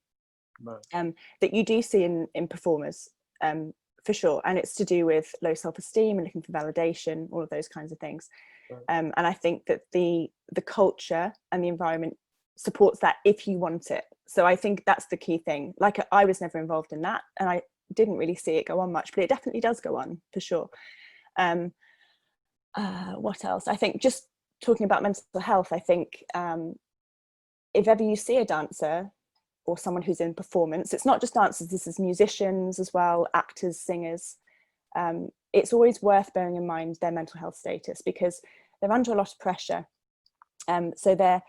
Right. That you do see in performers, for sure. And it's to do with low self-esteem and looking for validation, all of those kinds of things. Right. And I think that the culture and the environment supports that if you want it. So I think that's the key thing. Like, I was never involved in that, and I didn't really see it go on much, but it definitely does go on for sure. What else? I think, just talking about mental health, I think if ever you see a dancer or someone who's in performance, it's not just dancers, this is musicians as well, actors, singers. It's always worth bearing in mind their mental health status, because they're under a lot of pressure. So they're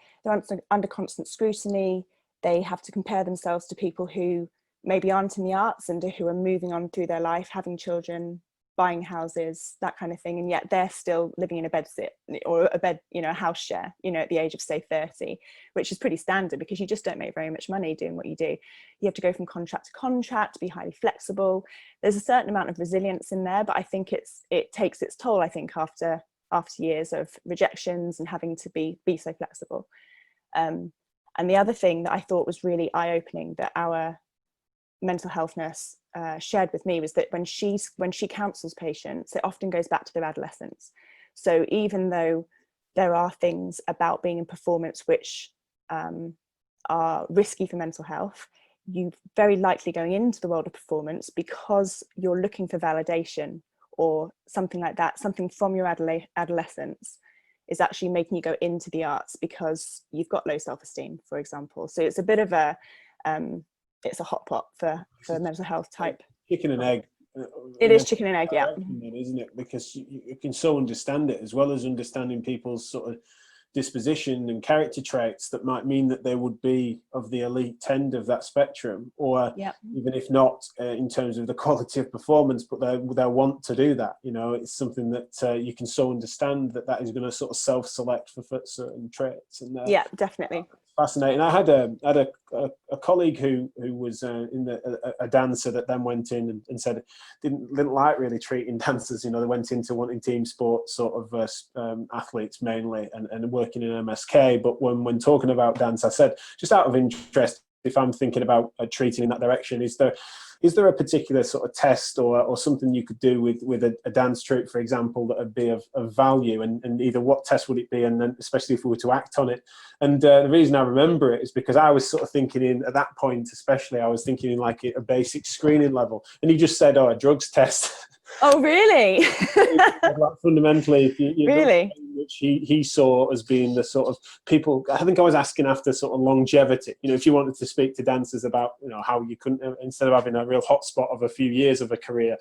under constant scrutiny. They have to compare themselves to people who maybe aren't in the arts and who are moving on through their life, having children, buying houses, that kind of thing, and yet they're still living in a bedsit or a house share, at the age of, say, 30, which is pretty standard, because you just don't make very much money doing what you do. You have to go from contract to contract, be highly flexible. There's a certain amount of resilience in there, but I think it takes its toll, I think, after years of rejections and having to be so flexible. And the other thing that I thought was really eye-opening that our mental health nurse shared with me was that when she counsels patients, it often goes back to their adolescence. So even though there are things about being in performance which are risky for mental health, you very likely going into the world of performance because you're looking for validation or something like that, something from your adolescence is actually making you go into the arts because you've got low self-esteem, for example. So it's a bit of a it's a hot pot for mental health type. Chicken and egg. It is chicken and egg, yeah. Isn't it? Because you can so understand it, as well as understanding people's sort of disposition and character traits that might mean that they would be of the elite end of that spectrum, or even if not in terms of the quality of performance, but they'll want to do that. It's something that you can so understand that is going to sort of self-select for certain traits. And yeah, definitely. Fascinating. I had a colleague who was a dancer that then went in and said didn't like really treating dancers. They went into wanting team sports sort of athletes mainly and working in MSK. But when talking about dance, I said, just out of interest, if I'm thinking about treating in that direction, is there a particular sort of test or something you could do with a dance troupe, for example, that would be of value, and either what test would it be, and then especially if we were to act on it? And the reason I remember it is because I was sort of thinking at that point, especially, I was thinking in like a basic screening level, and you just said, a drugs test. Oh, really? Like fundamentally, if you really? Which he saw as being the sort of people. I think I was asking after sort of longevity. If you wanted to speak to dancers about, how you couldn't, instead of having a real hotspot of a few years of a career,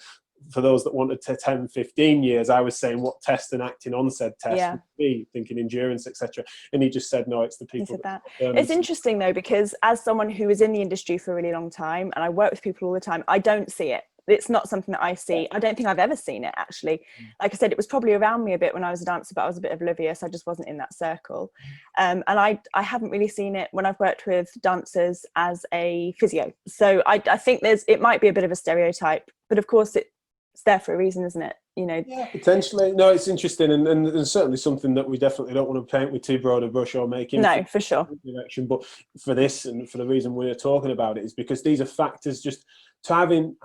for those that wanted to 10, 15 years, I was saying what test and acting on said test would be, thinking endurance, etc. And he just said, no, it's the people. He said that. It's interesting though, because as someone who is in the industry for a really long time, and I work with people all the time, I don't see it. It's not something that I see. I don't think I've ever seen it, actually. Like I said, it was probably around me a bit when I was a dancer, but I was a bit oblivious. I just wasn't in that circle. And I haven't really seen it when I've worked with dancers as a physio. So I think it might be a bit of a stereotype, but of course it's there for a reason, isn't it? Yeah, potentially. No, it's interesting, and certainly something that we definitely don't want to paint with too broad a brush or make No, for sure. direction. But for this, and for the reason we're talking about it, is because these are factors just to have in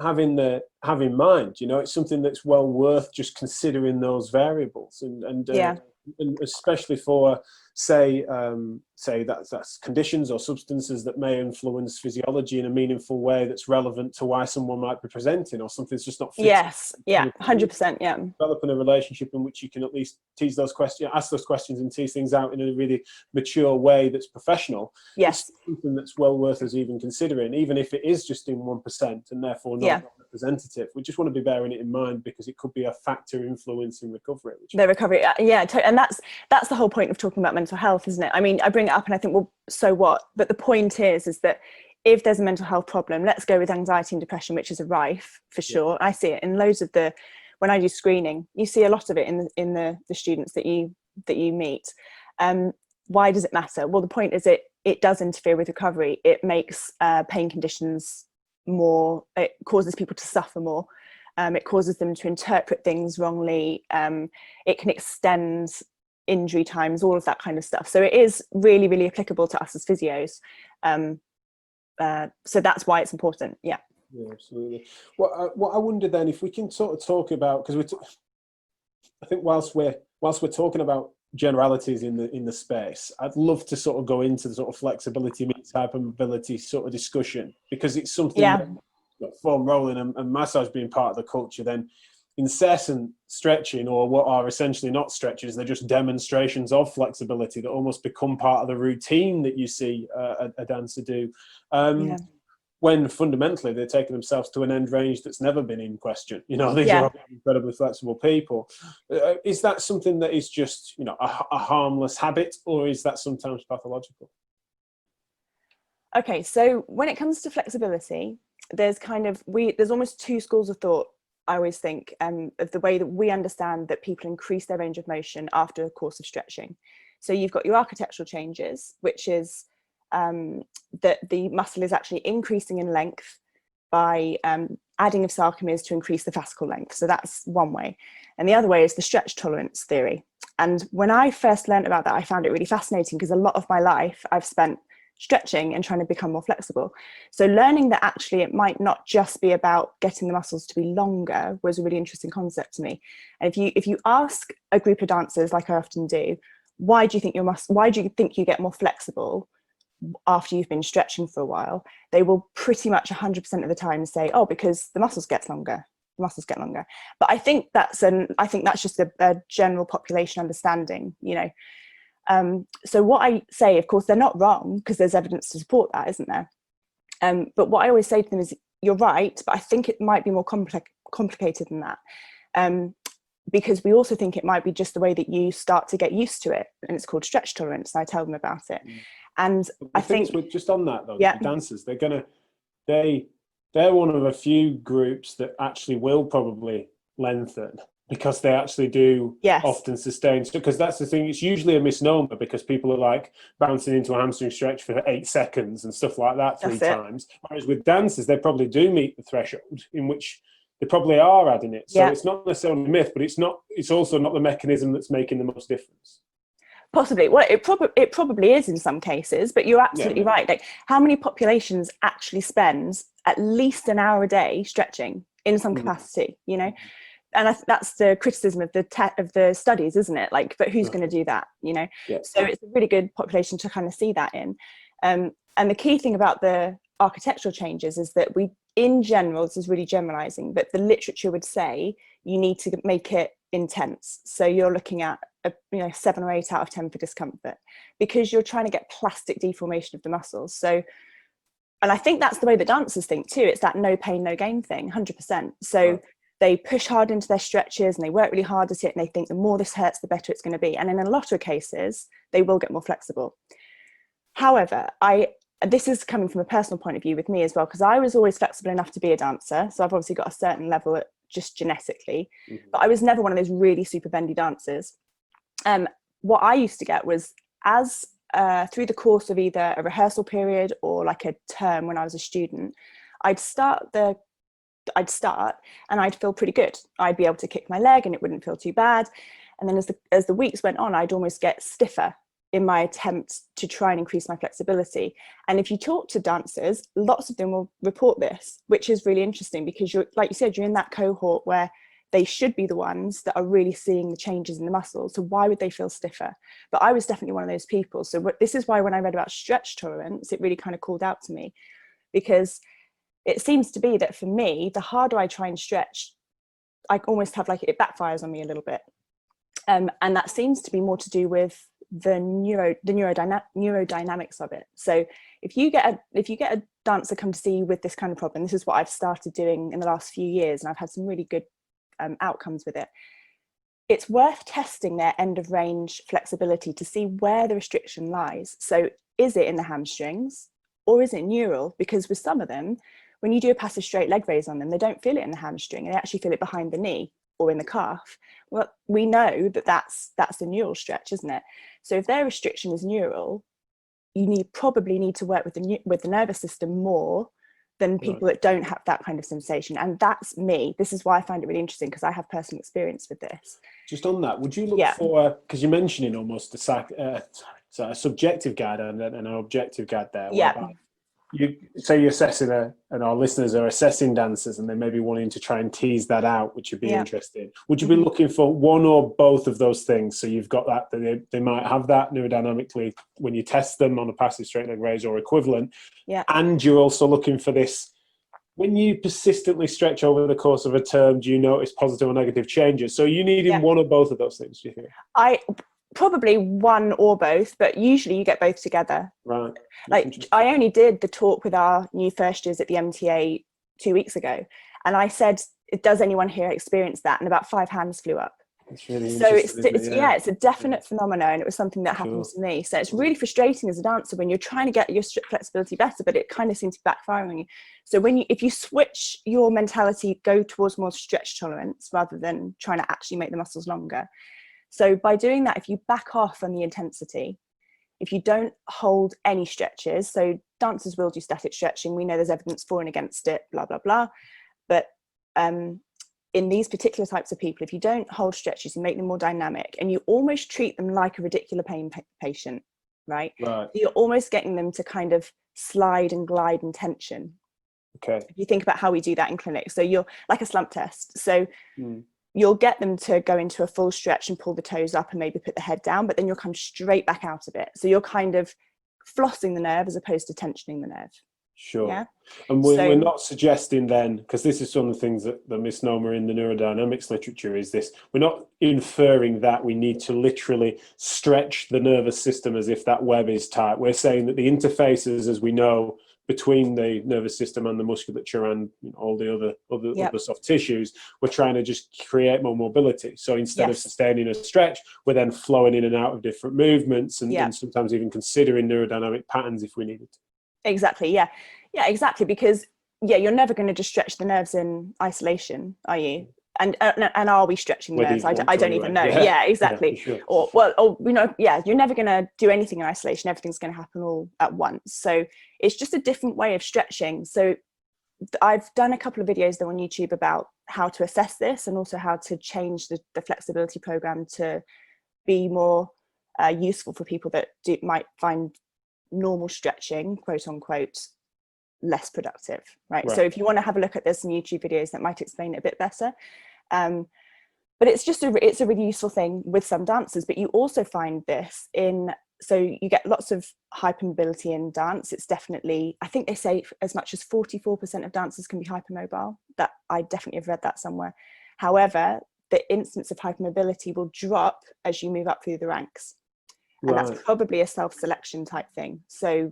mind. It's something that's well worth just considering those variables, and especially for say that's conditions or substances that may influence physiology in a meaningful way that's relevant to why someone might be presenting, or something's just not fitting. Yes, yeah, 100%, yeah. Developing a relationship in which you can at least tease those questions, ask those questions, and tease things out in a really mature way that's professional. Yes, it's something that's well worth us even considering, even if it is just in 1% and therefore not representative. We just want to be bearing it in mind because it could be a factor influencing recovery. The recovery, and that's the whole point of talking about mental health, isn't it? I mean, I bring it up and I think, well, so what? But the point is that if there's a mental health problem, let's go with anxiety and depression, which is rife for sure. I see it in loads of when I do screening, you see a lot of it in the students that you meet. Why does it matter? Well, the point is it does interfere with recovery. It makes pain conditions more, it causes people to suffer more. It causes them to interpret things wrongly. It can extend injury times, all of that kind of stuff. So it is really, really applicable to us as physios. So that's why it's important. Yeah. Yeah, absolutely. What I wonder then, if we can sort of talk about, because I think whilst we're talking about generalities in the space, I'd love to sort of go into the sort of flexibility meets hypermobility sort of discussion, because it's something that, foam rolling and massage being part of the culture, then incessant stretching, or what are essentially not stretches, they're just demonstrations of flexibility that almost become part of the routine that you see a dancer do. When fundamentally they're taking themselves to an end range that's never been in question. These are incredibly flexible people. Is that something that is just, a harmless habit, or is that sometimes pathological? Okay, so when it comes to flexibility, there's there's almost two schools of thought, I always think, of the way that we understand that people increase their range of motion after a course of stretching. So you've got your architectural changes, which is that the muscle is actually increasing in length by adding of sarcomeres to increase the fascicle length. So that's one way. And the other way is the stretch tolerance theory. And when I first learned about that, I found it really fascinating, because a lot of my life I've spent stretching and trying to become more flexible. So learning that actually it might not just be about getting the muscles to be longer was a really interesting concept to me. And if you ask a group of dancers, like I often do, why do you think you get more flexible after you've been stretching for a while, they will pretty much 100% of the time say, oh, because the muscles get longer. But I think that's just a general population understanding, so what I say, of course, they're not wrong, because there's evidence to support that, isn't there? But what I always say to them is, you're right, but I think it might be more complicated than that, because we also think it might be just the way that you start to get used to it, and it's called stretch tolerance, and I tell them about it. And I think we're just on that though, the dancers, they're one of a few groups that actually will probably lengthen, because they actually do often sustain. Because that's the thing, it's usually a misnomer, because people are like bouncing into a hamstring stretch for 8 seconds and stuff like that three times. Whereas with dancers, they probably do meet the threshold in which they probably are adding it. So it's not necessarily a myth, but it's also not the mechanism that's making the most difference. Possibly. Well, it probably is in some cases, but you're absolutely right. Like, how many populations actually spend at least an hour a day stretching in some capacity, And that's the criticism of the studies, isn't it? Like, but who's going to do that, So it's a really good population to kind of see that in. And the key thing about the architectural changes is that in general, this is really generalizing, but the literature would say you need to make it intense. So you're looking at 7 or 8 out of 10 for discomfort, because you're trying to get plastic deformation of the muscles. So, and I think that's the way the dancers think too. It's that no pain, no gain thing, 100%. So they push hard into their stretches and they work really hard at it, and they think the more this hurts, the better it's going to be. And in a lot of cases, they will get more flexible. However, this is coming from a personal point of view with me as well, because I was always flexible enough to be a dancer. So I've obviously got a certain level just genetically, but I was never one of those really super bendy dancers. What I used to get was, as through the course of either a rehearsal period or like a term when I was a student, I'd start the I'd start and I'd feel pretty good. I'd be able to kick my leg and it wouldn't feel too bad. And then as the weeks went on, I'd almost get stiffer in my attempt to try and increase my flexibility. And if you talk to dancers, lots of them will report this, which is really interesting, because you're, like you said, you're in that cohort where they should be the ones that are really seeing the changes in the muscles. So why would they feel stiffer? But I was definitely one of those people. So this is why when I read about stretch tolerance, it really kind of called out to me, because it seems to be that for me, the harder I try and stretch, I almost have like it backfires on me a little bit. And that seems to be more to do with the neurodynamics of it. So if you get a dancer come to see you with this kind of problem, this is what I've started doing in the last few years, and I've had some really good outcomes with it. It's worth testing their end of range flexibility to see where the restriction lies. So is it in the hamstrings or is it neural? Because with some of them, when you do a passive straight leg raise on them, they don't feel it in the hamstring, they actually feel it behind the knee or in the calf. Well, we know that that's a neural stretch, isn't it? So if their restriction is neural, you probably need to work with the nervous system more than people that don't have that kind of sensation. And that's me. This is why I find it really interesting, because I have personal experience with this. Just on that, would you look for, because you're mentioning almost a subjective guide and an objective guide there. Yeah. You say you're assessing and our listeners are assessing dancers and they may be wanting to try and tease that out, which would be interesting. Would you be looking for one or both of those things? So you've got that they might have that neurodynamically when you test them on a passive straight leg raise or equivalent. Yeah. And you're also looking for this, when you persistently stretch over the course of a term, do you notice positive or negative changes? So you need one or both of those things, do you think? Probably one or both, but usually you get both together. Right. Like I only did the talk with our new first years at the MTA 2 weeks ago, and I said, does anyone here experience that? And about 5 hands flew up. It's really so it's a definite phenomenon, and it was something that happened to me. So it's really frustrating as a dancer when you're trying to get your flexibility better, but it kind of seems to be backfiring on you. So if you switch your mentality, go towards more stretch tolerance rather than trying to actually make the muscles longer. So by doing that, if you back off on the intensity, if you don't hold any stretches, so dancers will do static stretching, we know there's evidence for and against it, blah, blah, blah. But in these particular types of people, if you don't hold stretches, you make them more dynamic and you almost treat them like a radicular pain patient, right? You're almost getting them to kind of slide and glide in tension. Okay. If you think about how we do that in clinics, so you're like a slump test. So you'll get them to go into a full stretch and pull the toes up and maybe put the head down, but then you'll come straight back out of it. So you're kind of flossing the nerve as opposed to tensioning the nerve. Sure. Yeah? And we're not suggesting then, because this is some of the things that the misnomer in the neurodynamics literature is this, we're not inferring that we need to literally stretch the nervous system as if that web is tight. We're saying that the interfaces, as we know, between the nervous system and the musculature and all the other soft tissues, we're trying to just create more mobility. So instead of sustaining a stretch, we're then flowing in and out of different movements and sometimes even considering neurodynamic patterns if we needed to. Exactly. Yeah, exactly. Because you're never going to just stretch the nerves in isolation, are you? And are we stretching the nerves? I don't even know. Yeah, exactly. Yeah, sure. You're never going to do anything in isolation. Everything's going to happen all at once. So it's just a different way of stretching. So I've done a couple of videos though on YouTube about how to assess this and also how to change the flexibility program to be more useful for people that might find normal stretching, quote unquote, less productive, right? So if you want to have a look at, there's some YouTube videos that might explain it a bit better. But it's a really useful thing with some dancers. But you also find this so you get lots of hypermobility in dance. It's definitely, I think they say as much as 44% of dancers can be hypermobile. That I definitely have read that somewhere. However, the instance of hypermobility will drop as you move up through the ranks. And that's probably a self-selection type thing. So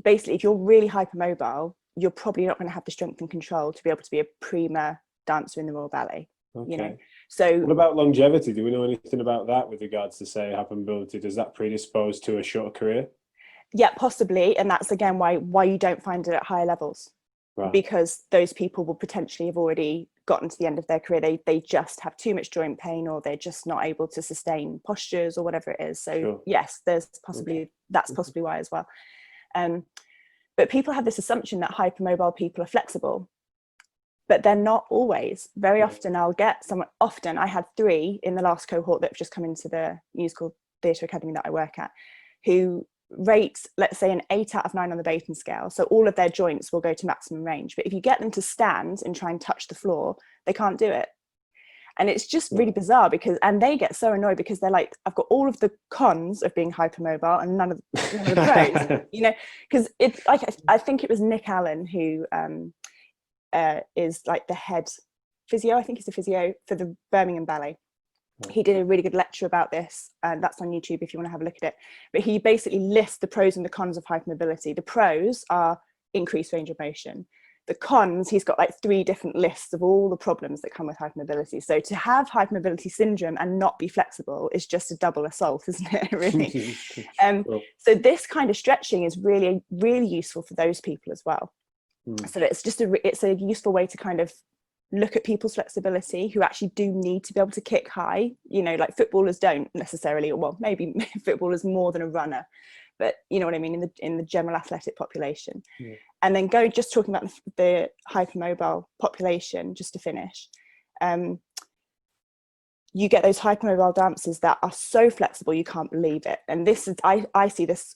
basically, if you're really hypermobile, you're probably not going to have the strength and control to be able to be a prima dancer in the Royal Ballet. Okay. You know? So what about longevity? Do we know anything about that with regards to, say, hypermobility? Does that predispose to a shorter career? Yeah, possibly. And that's again why you don't find it at higher levels. Right. Because those people will potentially have already gotten to the end of their career. They just have too much joint pain, or they're just not able to sustain postures or whatever it is. So yes, there's possibly that's possibly why as well. But people have this assumption that hypermobile people are flexible, but they're not always. Very often I'll get someone, often I had 3 in the last cohort that have just come into the musical theatre academy that I work at, who rate, let's say, an 8 out of 9 on the Baton scale. So all of their joints will go to maximum range. But if you get them to stand and try and touch the floor, they can't do it. And it's just really bizarre because, and they get so annoyed because they're like, I've got all of the cons of being hypermobile and none of the pros, you know, because it's like, I think it was Nick Allen who is like the head physio. I think he's the physio for the Birmingham Ballet. He did a really good lecture about this, and that's on YouTube if you want to have a look at it. But he basically lists the pros and the cons of hypermobility. The pros are increased range of motion. The cons, he's got like 3 different lists of all the problems that come with hypermobility. So to have hypermobility syndrome and not be flexible is just a double assault, isn't it, really? So this kind of stretching is really, really useful for those people as well. So it's just it's a useful way to kind of look at people's flexibility who actually do need to be able to kick high, you know, like footballers don't necessarily, or well, maybe footballers more than a runner, but you know what I mean, in the general athletic population. And then just talking about the hypermobile population, just to finish, you get those hypermobile dancers that are so flexible you can't believe it. And this is, I see this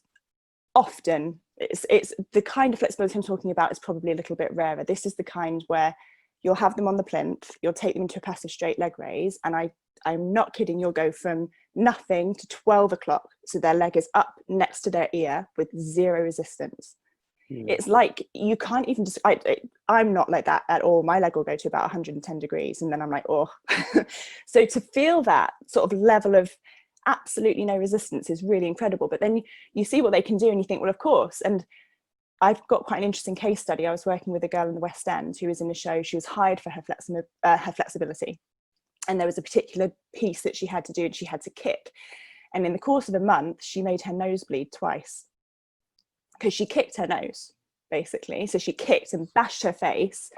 often. It's the kind of flexibility I'm talking about is probably a little bit rarer. This is the kind where you'll have them on the plinth, you'll take them into a passive straight leg raise, and I'm not kidding, you'll go from nothing to 12 o'clock, so their leg is up next to their ear with 0 resistance. It's like you can't even just, I'm not like that at all. My leg will go to about 110 degrees and then I'm like, oh. So to feel that sort of level of absolutely no resistance is really incredible. But then you see what they can do and you think, well, of course. And I've got quite an interesting case study. I was working with a girl in the West End who was in the show. She was hired for her flexibility. And there was a particular piece that she had to do and she had to kick. And in the course of a month, she made her nose bleed twice because she kicked her nose, basically. So she kicked and bashed her face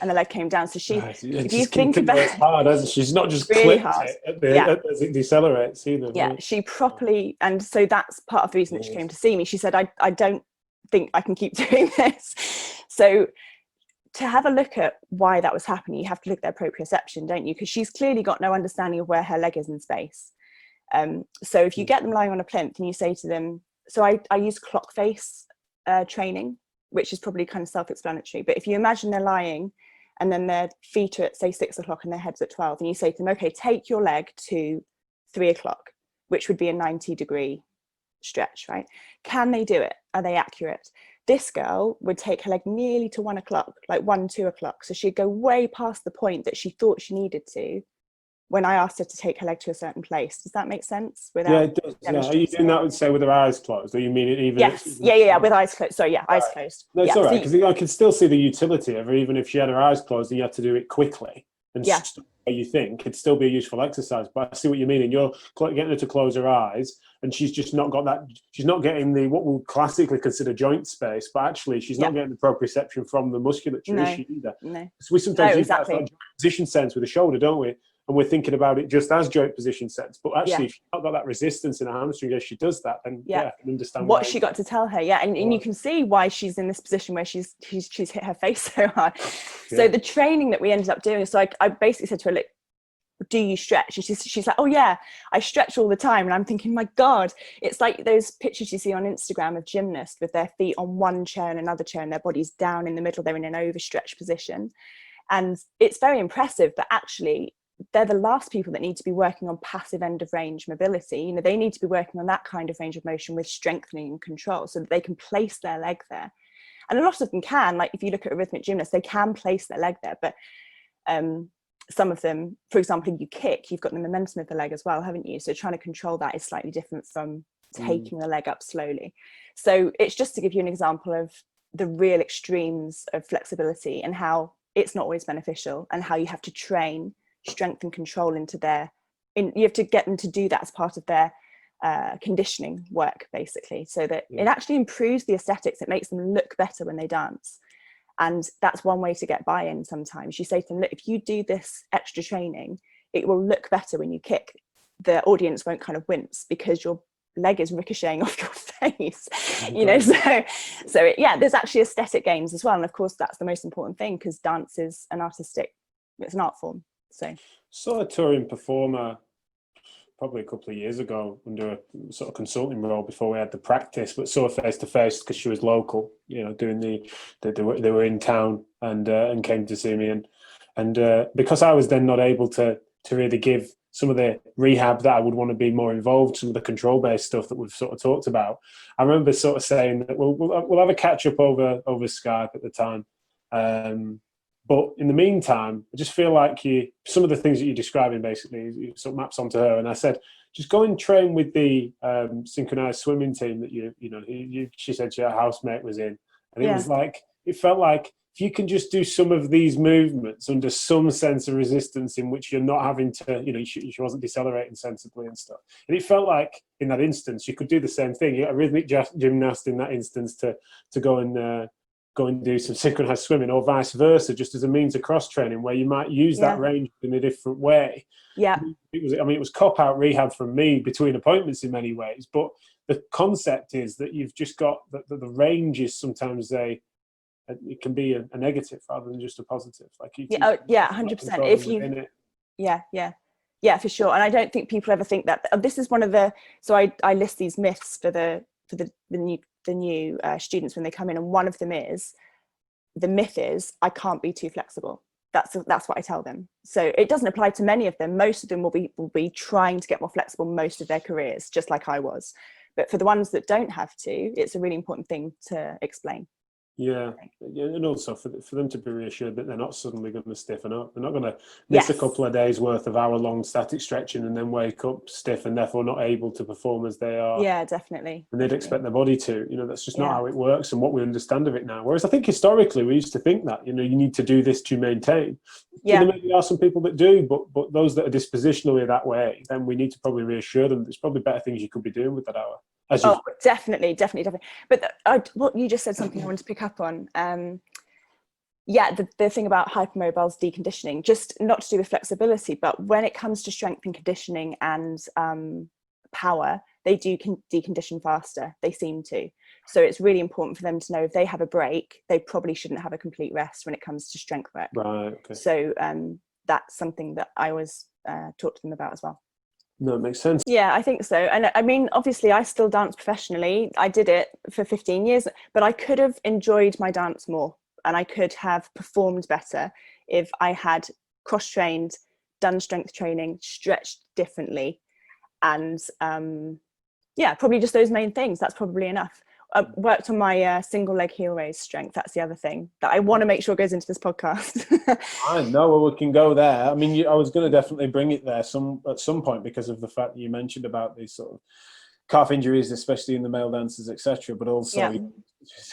and the leg came down. So she, if you think about it, hard, hasn't she? She's not just really clipped hard. it as it decelerates either. Yeah, she properly, and so that's part of the reason that she came to see me. She said, I don't think I can keep doing this. So to have a look at why that was happening, you have to look at their proprioception, don't you? Because she's clearly got no understanding of where her leg is in space. So if you get them lying on a plinth and you say to them, so I use clock face training, which is probably kind of self-explanatory, but if you imagine they're lying and then their feet are at say 6 o'clock and their head's at 12, and you say to them, okay, take your leg to 3 o'clock, which would be a 90-degree stretch, right? Can they do it? Are they accurate? This girl would take her leg nearly to 1 o'clock, like 1, 2 o'clock. So she'd go way past the point that she thought she needed to when I asked her to take her leg to a certain place. Does that make sense? Yeah, it does. Yeah. Are you doing that, say, with her eyes closed? Or you mean it even? Yes. Yeah, with eyes closed. Sorry, yeah, eyes closed. No, it's all right, because I can still see the utility of her, even if she had her eyes closed and you had to do it quickly. And you think it'd still be a useful exercise. But I see what you mean. And you're getting her to close her eyes, and she's just not got that. She's not getting the what we'll classically consider joint space, but actually she's not getting the proprioception from the musculature, is she either? No. So we sometimes use that joint position sense with the shoulder, don't we? And we're thinking about it just as joint position sense. But actually, if she's not got that resistance in her hamstring as she does that, then I can understand what she got to tell her. And you can see why she's in this position where she's hit her face so hard. So the training that we ended up doing, so I basically said to her, look, do you stretch? And she's like, oh yeah, I stretch all the time. And I'm thinking, my God, it's like those pictures you see on Instagram of gymnasts with their feet on one chair and another chair and their bodies down in the middle. They're in an overstretched position. And it's very impressive, but actually they're the last people that need to be working on passive end of range mobility. You know, they need to be working on that kind of range of motion with strengthening and control so that they can place their leg there. And a lot of them can, like if you look at a rhythmic gymnast, they can place their leg there, but some of them, for example, if you kick, you've got the momentum of the leg as well, haven't you? So trying to control that is slightly different from taking the leg up slowly. So it's just to give you an example of the real extremes of flexibility and how it's not always beneficial, and how you have to train strength and control into you have to get them to do that as part of their conditioning work, basically, so that it actually improves the aesthetics. It makes them look better when they dance. And that's one way to get buy-in sometimes. You say to them, look, if you do this extra training, it will look better when you kick. The audience won't kind of wince because your leg is ricocheting off your face, you know. So yeah, there's actually aesthetic gains as well, and of course that's the most important thing, because dance is it's an art form. So saw a touring performer probably a couple of years ago under a sort of consulting role before we had the practice, but saw her face to face because she was local, you know, doing they were in town and came to see me, and because I was then not able to really give some of the rehab that I would want to be more involved, some of the control-based stuff that we've sort of talked about. I remember sort of saying that we'll have a catch-up over Skype at the time. But in the meantime, I just feel like some of the things that you're describing basically it sort of maps onto her. And I said, just go and train with the synchronized swimming team that she said your housemate was in. And it felt like if you can just do some of these movements under some sense of resistance in which you're not having to, you know, she wasn't decelerating sensibly and stuff. And it felt like in that instance, you could do the same thing. A rhythmic gymnast in that instance to go and do some synchronized swimming, or vice versa, just as a means of cross training where you might use that range in a different way. Yeah. It was cop-out rehab from me between appointments in many ways, but the concept is that you've just got the range is sometimes it can be a negative rather than just a positive. Like 100%. If you, yeah, for sure. And I don't think people ever think that. This is one of the. So I list these myths for the new students when they come in, and one of them is the myth is I can't be too flexible. That's what I tell them. So it doesn't apply to many of them. Most of them will be trying to get more flexible most of their careers, just like I was. But for the ones that don't have to, it's a really important thing to explain. Yeah, and also for them to be reassured that they're not suddenly going to stiffen up. They're not going to miss a couple of days worth of hour-long static stretching and then wake up stiff and therefore not able to perform as they are. Yeah, definitely. And they'd expect their body to. You know, that's just not how it works and what we understand of it now. Whereas I think historically we used to think that, you know, you need to do this to maintain. Yeah. You know, maybe there are some people that do, but those that are dispositionally that way, then we need to probably reassure them there's probably better things you could be doing with that hour. Definitely. But what you just said, something I wanted to pick up on. The thing about hypermobile's deconditioning, just not to do with flexibility, but when it comes to strength and conditioning and power, they do decondition faster. They seem to. So it's really important for them to know if they have a break, they probably shouldn't have a complete rest when it comes to strength work. Right. Okay. So that's something that I always talk to them about as well. No, it makes sense. Yeah, I think so. And I mean, obviously I still dance professionally. I did it for 15 years, but I could have enjoyed my dance more and I could have performed better if I had cross-trained, done strength training, stretched differently. And probably just those main things. That's probably enough. Worked on my single leg heel raise strength. That's the other thing that I want to make sure goes into this podcast. I know, well, we can go there. I mean, I was going to definitely bring it there at some point because of the fact that you mentioned about these sort of calf injuries, especially in the male dancers, etc. But also,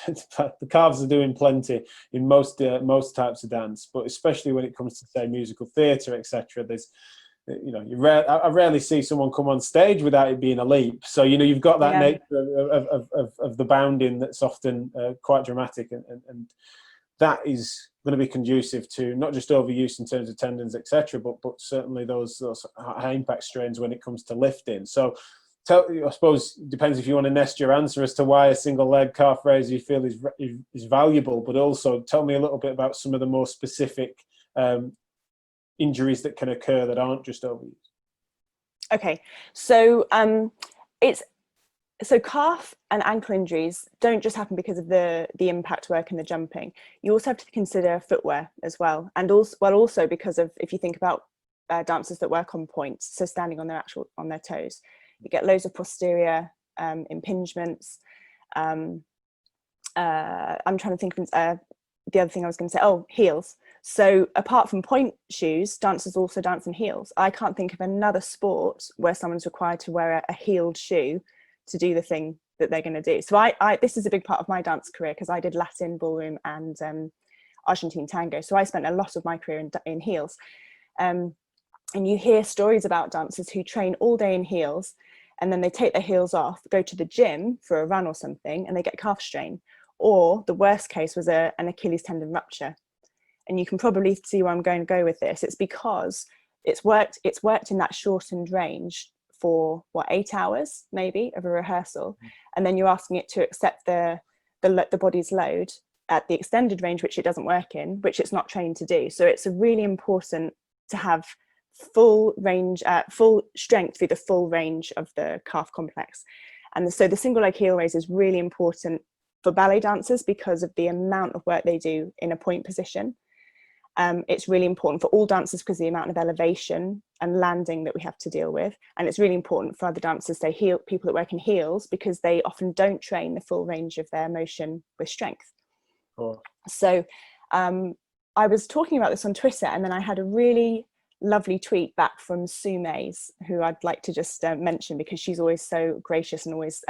the calves are doing plenty in most types of dance, but especially when it comes to say musical theatre, etc. There's I rarely see someone come on stage without it being a leap. So, you know, you've got that nature of the bounding that's often quite dramatic, and that is going to be conducive to not just overuse in terms of tendons, etc., but certainly those high impact strains when it comes to lifting. So, I suppose it depends if you want to nest your answer as to why a single leg calf raise you feel is valuable, but also tell me a little bit about some of the more specific injuries that can occur that aren't just overuse. Okay, so calf and ankle injuries don't just happen because of the impact work and the jumping. You also have to consider footwear as well, and also because of, if you think about dancers that work on points, so standing on their toes, you get loads of posterior impingements. I'm trying to think of the other thing I was going to say. Heels. So apart from point shoes, dancers also dance in heels. I can't think of another sport where someone's required to wear a heeled shoe to do the thing that they're going to do. So I this is a big part of my dance career because I did Latin, ballroom and Argentine tango. So I spent a lot of my career in heels. And you hear stories about dancers who train all day in heels and then they take their heels off, go to the gym for a run or something, and they get calf strain. Or the worst case was an Achilles tendon rupture. And you can probably see where I'm going to go with this. It's because it's worked in that shortened range for 8 hours maybe of a rehearsal, and then you're asking it to accept the body's load at the extended range, which it doesn't work in, which it's not trained to do. So it's really important to have full range, full strength through the full range of the calf complex. And so the single leg heel raise is really important for ballet dancers because of the amount of work they do in a point position. It's really important for all dancers because of the amount of elevation and landing that we have to deal with. And it's really important for other dancers, people that work in heels, because they often don't train the full range of their motion with strength. Cool. So I was talking about this on Twitter, and then I had a really lovely tweet back from Nhs, who I'd like to just mention, because she's always so gracious and always,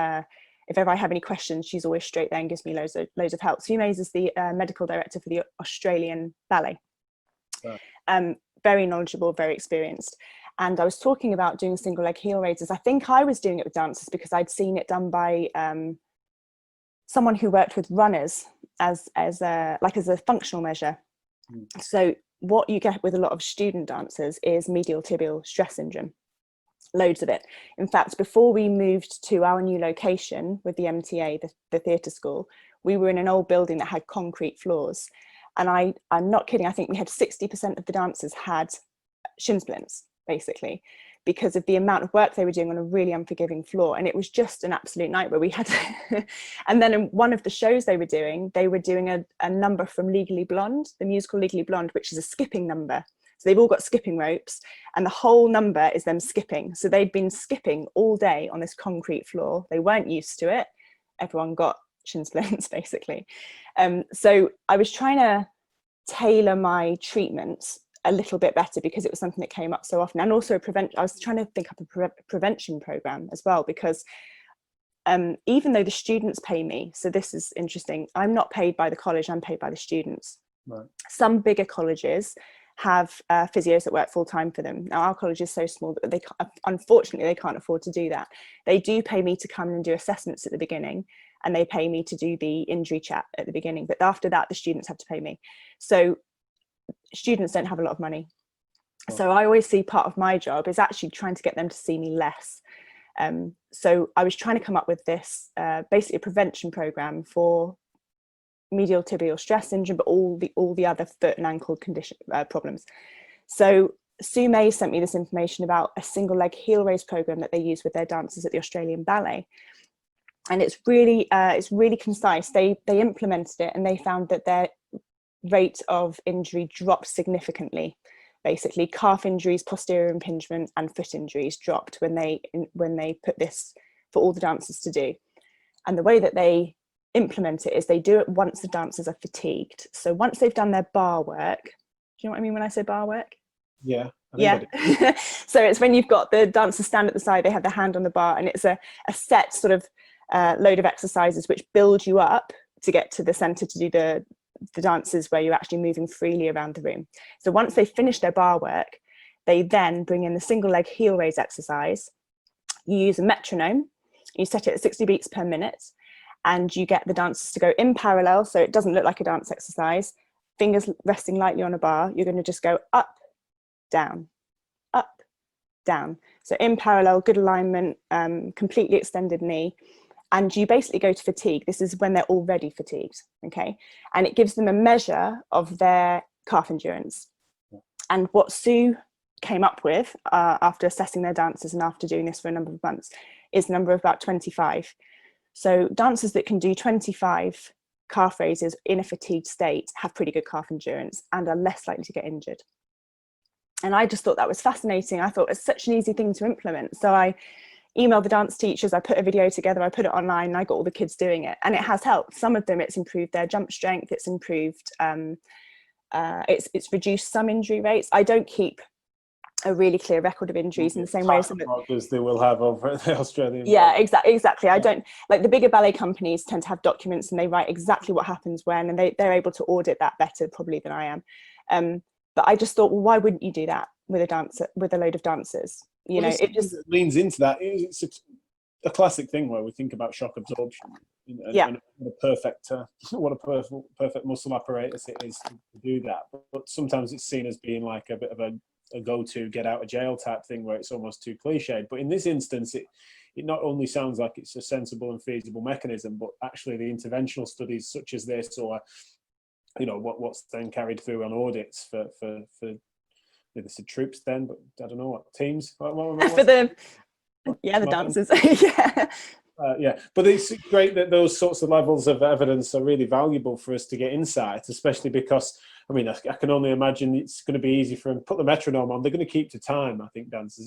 if ever I have any questions, she's always straight there and gives me loads of help. Nhs is the medical director for the Australian Ballet. Wow. Very knowledgeable, very experienced. And I was talking about doing single leg heel raises. I think I was doing it with dancers because I'd seen it done by someone who worked with runners as a functional measure. So what you get with a lot of student dancers is medial tibial stress syndrome, loads of it. In fact, before we moved to our new location with the MTA, the theatre school, we were in an old building that had concrete floors. And I'm not kidding, I think we had 60% of the dancers had shin splints, basically, because of the amount of work they were doing on a really unforgiving floor. And it was just an absolute nightmare. We had to and then in one of the shows they were doing a number from Legally Blonde, the musical Legally Blonde, which is a skipping number. So they've all got skipping ropes, and the whole number is them skipping. So they'd been skipping all day on this concrete floor. They weren't used to it. Everyone got shin splints, basically. So I was trying to tailor my treatments a little bit better because it was something that came up so often. And also I was trying to think up a prevention program as well, because even though the students pay me, so this is interesting, I'm not paid by the college, I'm paid by the students. Right. Some bigger colleges have physios that work full-time for them. Now our college is so small that unfortunately they can't afford to do that. They do pay me to come and do assessments at the beginning, and they pay me to do the injury chat at the beginning, but after that the students have to pay me. So students don't have a lot of money. Oh. So I always see part of my job is actually trying to get them to see me less. So I was trying to come up with this basically a prevention program for medial tibial stress syndrome, but all the other foot and ankle condition problems. So Nhs sent me this information about a single leg heel raise program that they use with their dancers at the Australian Ballet. And it's really concise. They implemented it, and they found that their rate of injury dropped significantly. Basically, calf injuries, posterior impingement, and foot injuries dropped when they put this for all the dancers to do. And the way that they implement it is they do it once the dancers are fatigued. So once they've done their bar work, do you know what I mean when I say bar work? Yeah. Yeah. So it's when you've got the dancers stand at the side, they have their hand on the bar, and it's a set sort of load of exercises which build you up to get to the center to do the dances where you're actually moving freely around the room. So once they finish their bar work, they then bring in the single leg heel raise exercise. You use a metronome, you set it at 60 beats per minute, and you get the dancers to go in parallel, so it doesn't look like a dance exercise, fingers resting lightly on a bar. You're going to just go up, down, up, down. So in parallel, good alignment, completely extended knee. And you basically go to fatigue. This is when they're already fatigued, okay? And it gives them a measure of their calf endurance. And what Sue came up with after assessing their dancers and after doing this for a number of months is the number of about 25. So dancers that can do 25 calf raises in a fatigued state have pretty good calf endurance and are less likely to get injured. And I just thought that was fascinating. I thought it's such an easy thing to implement. So I emailed the dance teachers, I put a video together, I put it online, and I got all the kids doing it, and it has helped. Some of them, it's improved their jump strength, it's improved, it's reduced some injury rates. I don't keep a really clear record of injuries in the same way as because they will have over the Australian. Yeah, exactly. I don't, like the bigger ballet companies tend to have documents and they write exactly what happens when, and they're able to audit that better probably than I am. But I just thought, well, why wouldn't you do that with a load of dancers? It just leans into that. It's a classic thing where we think about shock absorption. And what a perfect muscle apparatus it is to do that. But sometimes it's seen as being like a bit of a a go-to get out of jail type thing where it's almost too cliched. But in this instance, it not only sounds like it's a sensible and feasible mechanism, but actually the interventional studies such as this, or what's then carried through on audits for they said troops then, but I don't know what teams. For the dancers. Yeah, but it's great that those sorts of levels of evidence are really valuable for us to get insight, especially because, I mean, I can only imagine it's going to be easy for them to put the metronome on. They're going to keep to time, I think, dancers.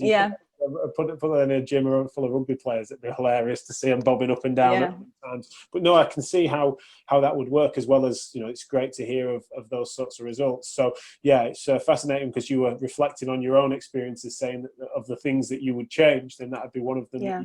Put in a gym full of rugby players, it'd be hilarious to see them bobbing up and down at times. But no, I can see how that would work, as well as, it's great to hear of those sorts of results. So yeah, it's fascinating because you were reflecting on your own experiences, saying that of the things that you would change, then that would be one of them. Yeah.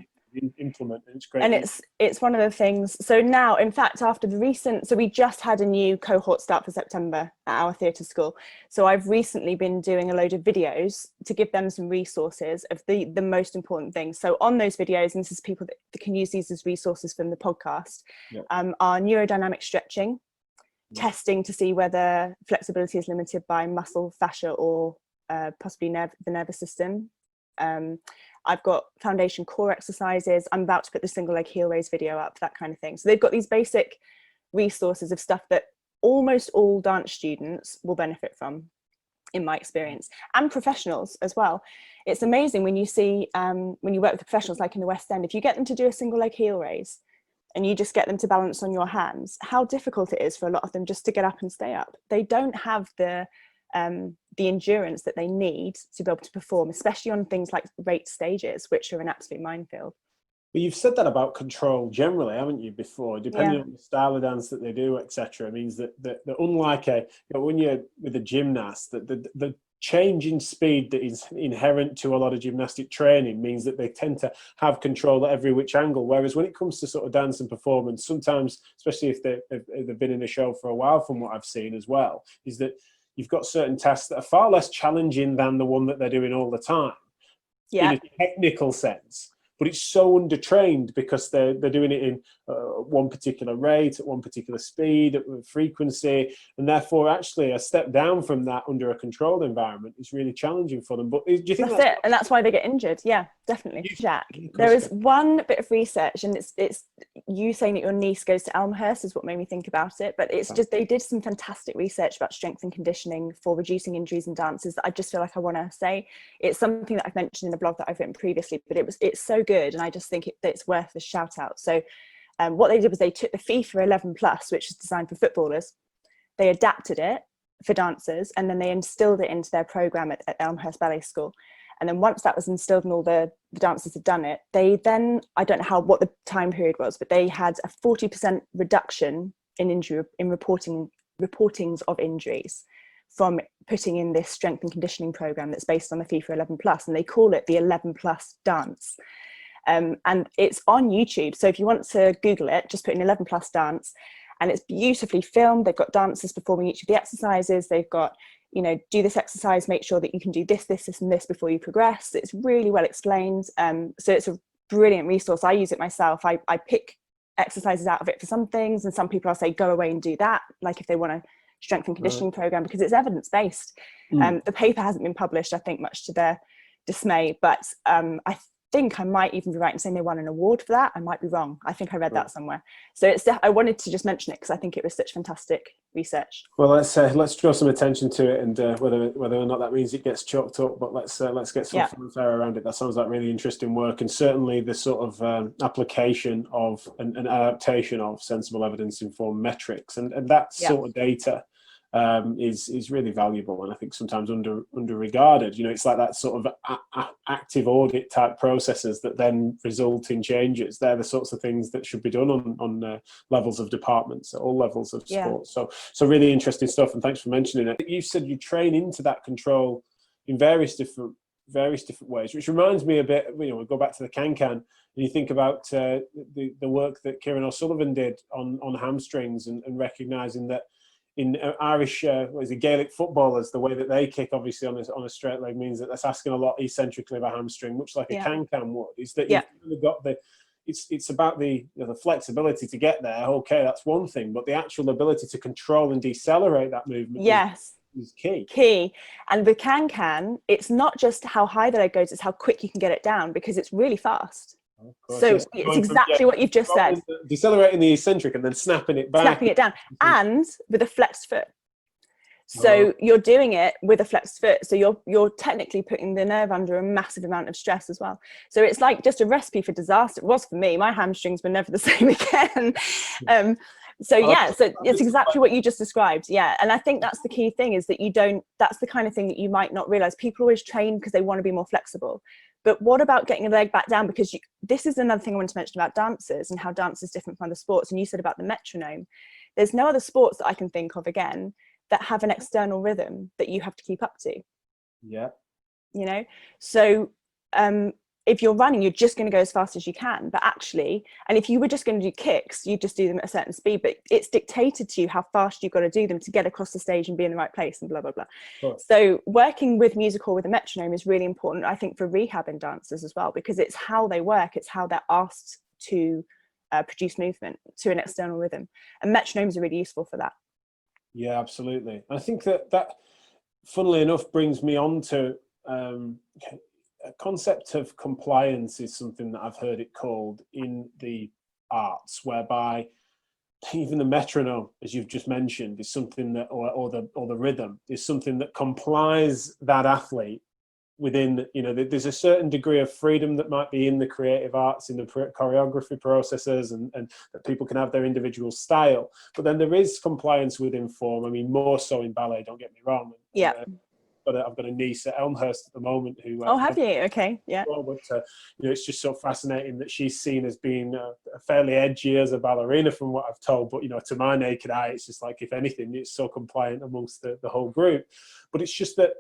Implement, and it's great. And it's one of the things. So now, in fact, after the recent, so we just had a new cohort start for September at our theatre school. So I've recently been doing a load of videos to give them some resources of the most important things. So on those videos, and this is people that can use these as resources from the podcast, are neurodynamic stretching, testing to see whether flexibility is limited by muscle, fascia, or possibly the nervous system. I've got foundation core exercises. I'm about to put the single leg heel raise video up, that kind of thing. So they've got these basic resources of stuff that almost all dance students will benefit from, in my experience, and professionals as well. It's amazing when you see, when you work with professionals like in the West End, if you get them to do a single leg heel raise and you just get them to balance on your hands, how difficult it is for a lot of them just to get up and stay up. They don't have the endurance that they need to be able to perform, especially on things like rate stages, which are an absolute minefield. Well, you've said that about control generally, haven't you, before? Depending on the style of dance that they do, etc., means that unlike when you're with a gymnast, the change in speed that is inherent to a lot of gymnastic training means that they tend to have control at every which angle. Whereas when it comes to sort of dance and performance, sometimes, especially if they've been in a show for a while, from what I've seen as well, is that you've got certain tasks that are far less challenging than the one that they're doing all the time, in a technical sense. But it's so undertrained because they're doing it in one particular rate, at one particular speed, at frequency, and therefore actually a step down from that under a controlled environment is really challenging for them. But do you think that's it? And that's why they get injured. Yeah, definitely, Jack. There is one bit of research, and it's you saying that your niece goes to Elmhurst is what made me think about it. But it's just they did some fantastic research about strength and conditioning for reducing injuries in dancers that I just feel like I want to say. It's something that I've mentioned in a blog that I've written previously, but it's so good, and I just think it's worth a shout out. So what they did was they took the FIFA 11 Plus, which is designed for footballers, they adapted it for dancers, and then they instilled it into their program at Elmhurst Ballet School. And then once that was instilled and all the dancers had done it, they then, I don't know what the time period was, but they had a 40% reduction in injury, in reportings of injuries from putting in this strength and conditioning program that's based on the FIFA 11 Plus, and they call it the 11 Plus dance. And it's on YouTube. So if you want to Google it, just put in 11 Plus dance, and it's beautifully filmed. They've got dancers performing each of the exercises. They've got, do this exercise, make sure that you can do this, this, this, and this before you progress. It's really well explained. So it's a brilliant resource. I use it myself. I pick exercises out of it for some things, and some people I'll say, go away and do that. Like if they want a strength and conditioning program, because it's evidence-based. The paper hasn't been published, I think, much to their dismay, but I think I might even be right in saying they won an award for that. I might be wrong. I think I read that somewhere. So I wanted to just mention it because I think it was such fantastic research. Well, let's draw some attention to it, and whether or not that means it gets chalked up, but let's get some fanfare around it. That sounds like really interesting work, and certainly the sort of application of an adaptation of sensible evidence-informed metrics, and that sort of data is really valuable, and I think sometimes under regarded. It's like that sort of active audit type processes that then result in changes. They're the sorts of things that should be done on levels of departments at all levels of sport. So really interesting stuff, and thanks for mentioning it. You said you train into that control in various different ways, which reminds me a bit. We go back to the can-can, and you think about the work that Kieran O'Sullivan did on hamstrings, and recognizing that in Irish, Gaelic footballers, the way that they kick, obviously on a straight leg, means that that's asking a lot eccentrically of a hamstring, much like a can-can would. Is that you've really got it's about the flexibility to get there. Okay, that's one thing, but the actual ability to control and decelerate that movement is key. And with can, it's not just how high the leg goes, it's how quick you can get it down, because it's really fast. So yes, it's exactly what you've just said. Decelerating the eccentric and then snapping it back. Snapping it down, and with a flexed foot. So you're doing it with a flexed foot. So you're technically putting the nerve under a massive amount of stress as well. So it's like just a recipe for disaster. It was for me. My hamstrings were never the same again. So it's exactly what you just described. Yeah. And I think that's the key thing, is that that's the kind of thing that you might not realize. People always train because they want to be more flexible. But what about getting a leg back down? Because this is another thing I want to mention about dancers and how dance is different from other sports. And you said about the metronome. There's no other sports that I can think of, again, that have an external rhythm that you have to keep up to. Yeah. You know, so if you're running, you're just going to go as fast as you can. But actually, and if you were just going to do kicks, you just do them at a certain speed, but it's dictated to you how fast you've got to do them to get across the stage and be in the right place and blah, blah, blah. Sure. So working with music hall with a metronome is really important, I think, for rehab in dancers as well, because it's how they work. It's how they're asked to produce movement to an external rhythm. And metronomes are really useful for that. Yeah, absolutely. I think that funnily enough brings me on to a concept of compliance is something that I've heard it called in the arts, whereby even the metronome, as you've just mentioned, is something that, or the rhythm is something that complies that athlete within, you know, there's a certain degree of freedom that might be in the creative arts, in the choreography processes, and that people can have their individual style. But then there is compliance within form. I mean, more so in ballet, don't get me wrong. Yeah. I've got a niece at Elmhurst at the moment who... have you? Okay, yeah. But, you know, it's just so fascinating that she's seen as being fairly edgy as a ballerina from what I've told. But, you know, to my naked eye, it's just like, if anything, it's so compliant amongst the whole group. But it's just that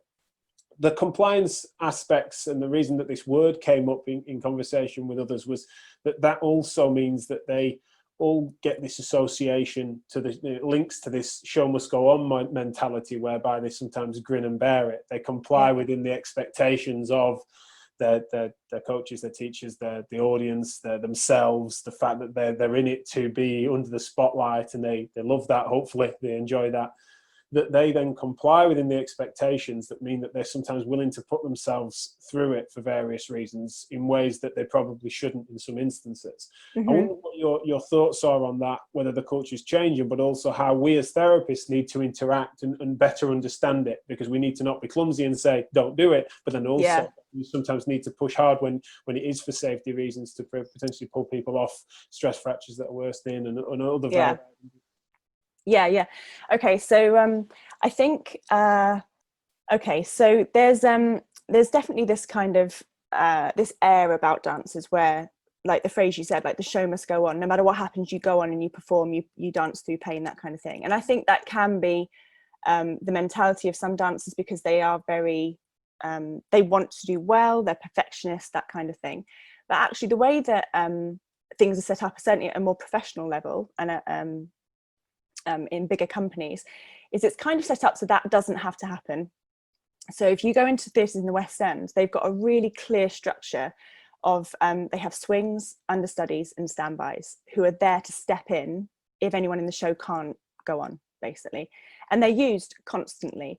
the compliance aspects, and the reason that this word came up in conversation with others, was that also means that they all get this association to the links to this show must go on mentality, whereby they sometimes grin and bear it. They comply within the expectations of their coaches, their teachers, the audience, themselves, the fact that they're in it to be under the spotlight, and they love that. Hopefully they enjoy that they then comply within the expectations that mean that they're sometimes willing to put themselves through it for various reasons in ways that they probably shouldn't in some instances. I wonder what your thoughts are on that, whether the culture is changing, but also how we as therapists need to interact and better understand it, because we need to not be clumsy and say, don't do it, but then also you sometimes need to push hard when it is for safety reasons, to potentially pull people off stress fractures that are worse than and other variables. Yeah. Okay, so I think so there's definitely this kind of this air about dances where, like the phrase you said, like the show must go on. No matter what happens, you go on and you perform, you dance through pain, that kind of thing. And I think that can be the mentality of some dancers, because they are very they want to do well, they're perfectionists, that kind of thing. But actually the way that things are set up, certainly at a more professional level and in bigger companies, is it's kind of set up so that doesn't have to happen. So if you go into theatres in the West End, they've got a really clear structure of they have swings, understudies and standbys who are there to step in if anyone in the show can't go on, basically. And they're used constantly.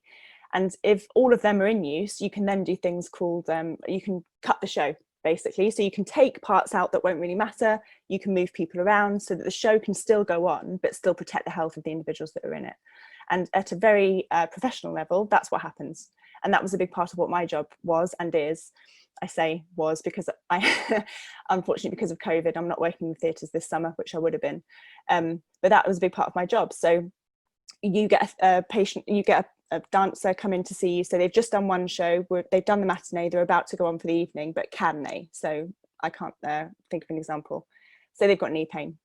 And if all of them are in use, you can then do things called, you can cut the show, basically. So you can take parts out that won't really matter. You can move people around so that the show can still go on, but still protect the health of the individuals that are in it. And at a very professional level, that's what happens. And that was a big part of what my job was and is. I say was because I, unfortunately, because of COVID, I'm not working in theatres this summer, which I would have been. But that was a big part of my job. So you get a patient, you get a dancer come in to see you. So they've just done one show, they've done the matinee, they're about to go on for the evening, but can they? So I can't think of an example. So they've got knee pain.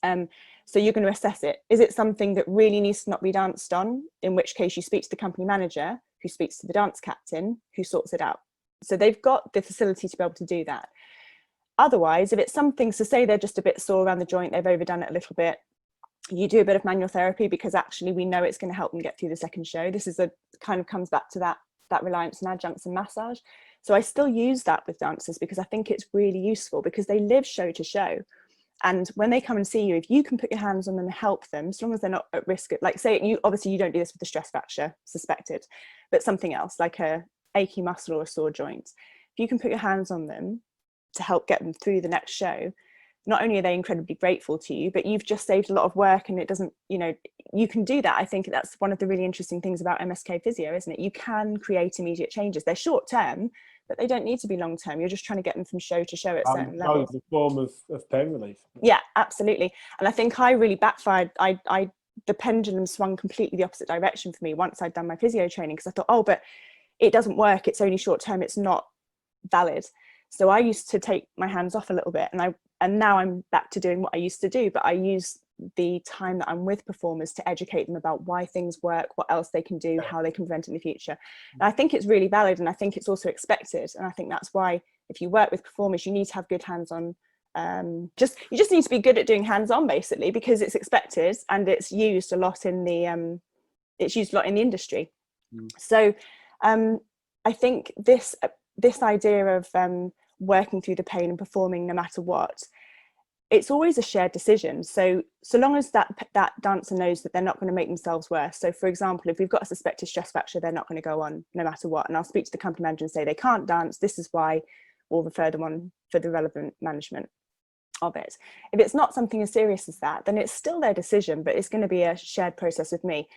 So you're going to assess it. Is it something that really needs to not be danced on? In which case you speak to the company manager, who speaks to the dance captain, who sorts it out. So they've got the facility to be able to do that. Otherwise, if it's something, so say they're just a bit sore around the joint, they've overdone it a little bit, you do a bit of manual therapy, because actually we know it's going to help them get through the second show. This is kind of comes back to that reliance on adjuncts and massage. So I still use that with dancers, because I think it's really useful, because they live show to show. And when they come and see you, if you can put your hands on them and help them, as long as they're not at risk, like say you obviously you don't do this with a stress fracture suspected, but something else like a achy muscle or a sore joint, if you can put your hands on them to help get them through the next show, not only are they incredibly grateful to you, but you've just saved a lot of work, and it doesn't, you know, you can do that. I think that's one of the really interesting things about MSK Physio, isn't it? You can create immediate changes. They're short term, but they don't need to be long term. You're just trying to get them from show to show at certain levels. The form of pain relief. Yeah, absolutely. And I think I really backfired. The pendulum swung completely the opposite direction for me once I'd done my physio training, because I thought, oh, but it doesn't work. It's only short term. It's not valid. So I used to take my hands off a little bit, and now I'm back to doing what I used to do, but I use the time that I'm with performers to educate them about why things work, what else they can do, how they can prevent in the future. And I think it's really valid, and I think it's also expected. And I think that's why if you work with performers, you need to have good hands-on. You just need to be good at doing hands-on, basically, because it's expected and it's used a lot in the industry. So I think this idea of working through the pain and performing no matter what, it's always a shared decision. So long as that dancer knows that they're not going to make themselves worse. So for example, if we've got a suspected stress fracture, they're not going to go on no matter what. And I'll speak to the company manager and say they can't dance. This is why. We'll refer them on for the relevant management of it. If it's not something as serious as that, then it's still their decision, but it's going to be a shared process with me.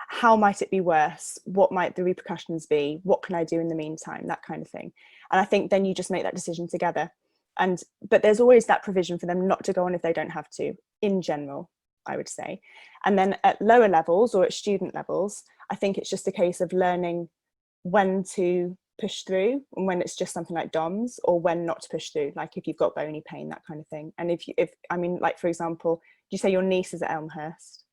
How might it be worse? What might the repercussions be? What can I do in the meantime? That kind of thing. And I think then you just make that decision together. But there's always that provision for them not to go on if they don't have to, in general, I would say. And then at lower levels or at student levels, I think it's just a case of learning when to push through and when it's just something like DOMS, or when not to push through, like if you've got bony pain, that kind of thing. And if I mean, like for example, you say your niece is at Elmhurst.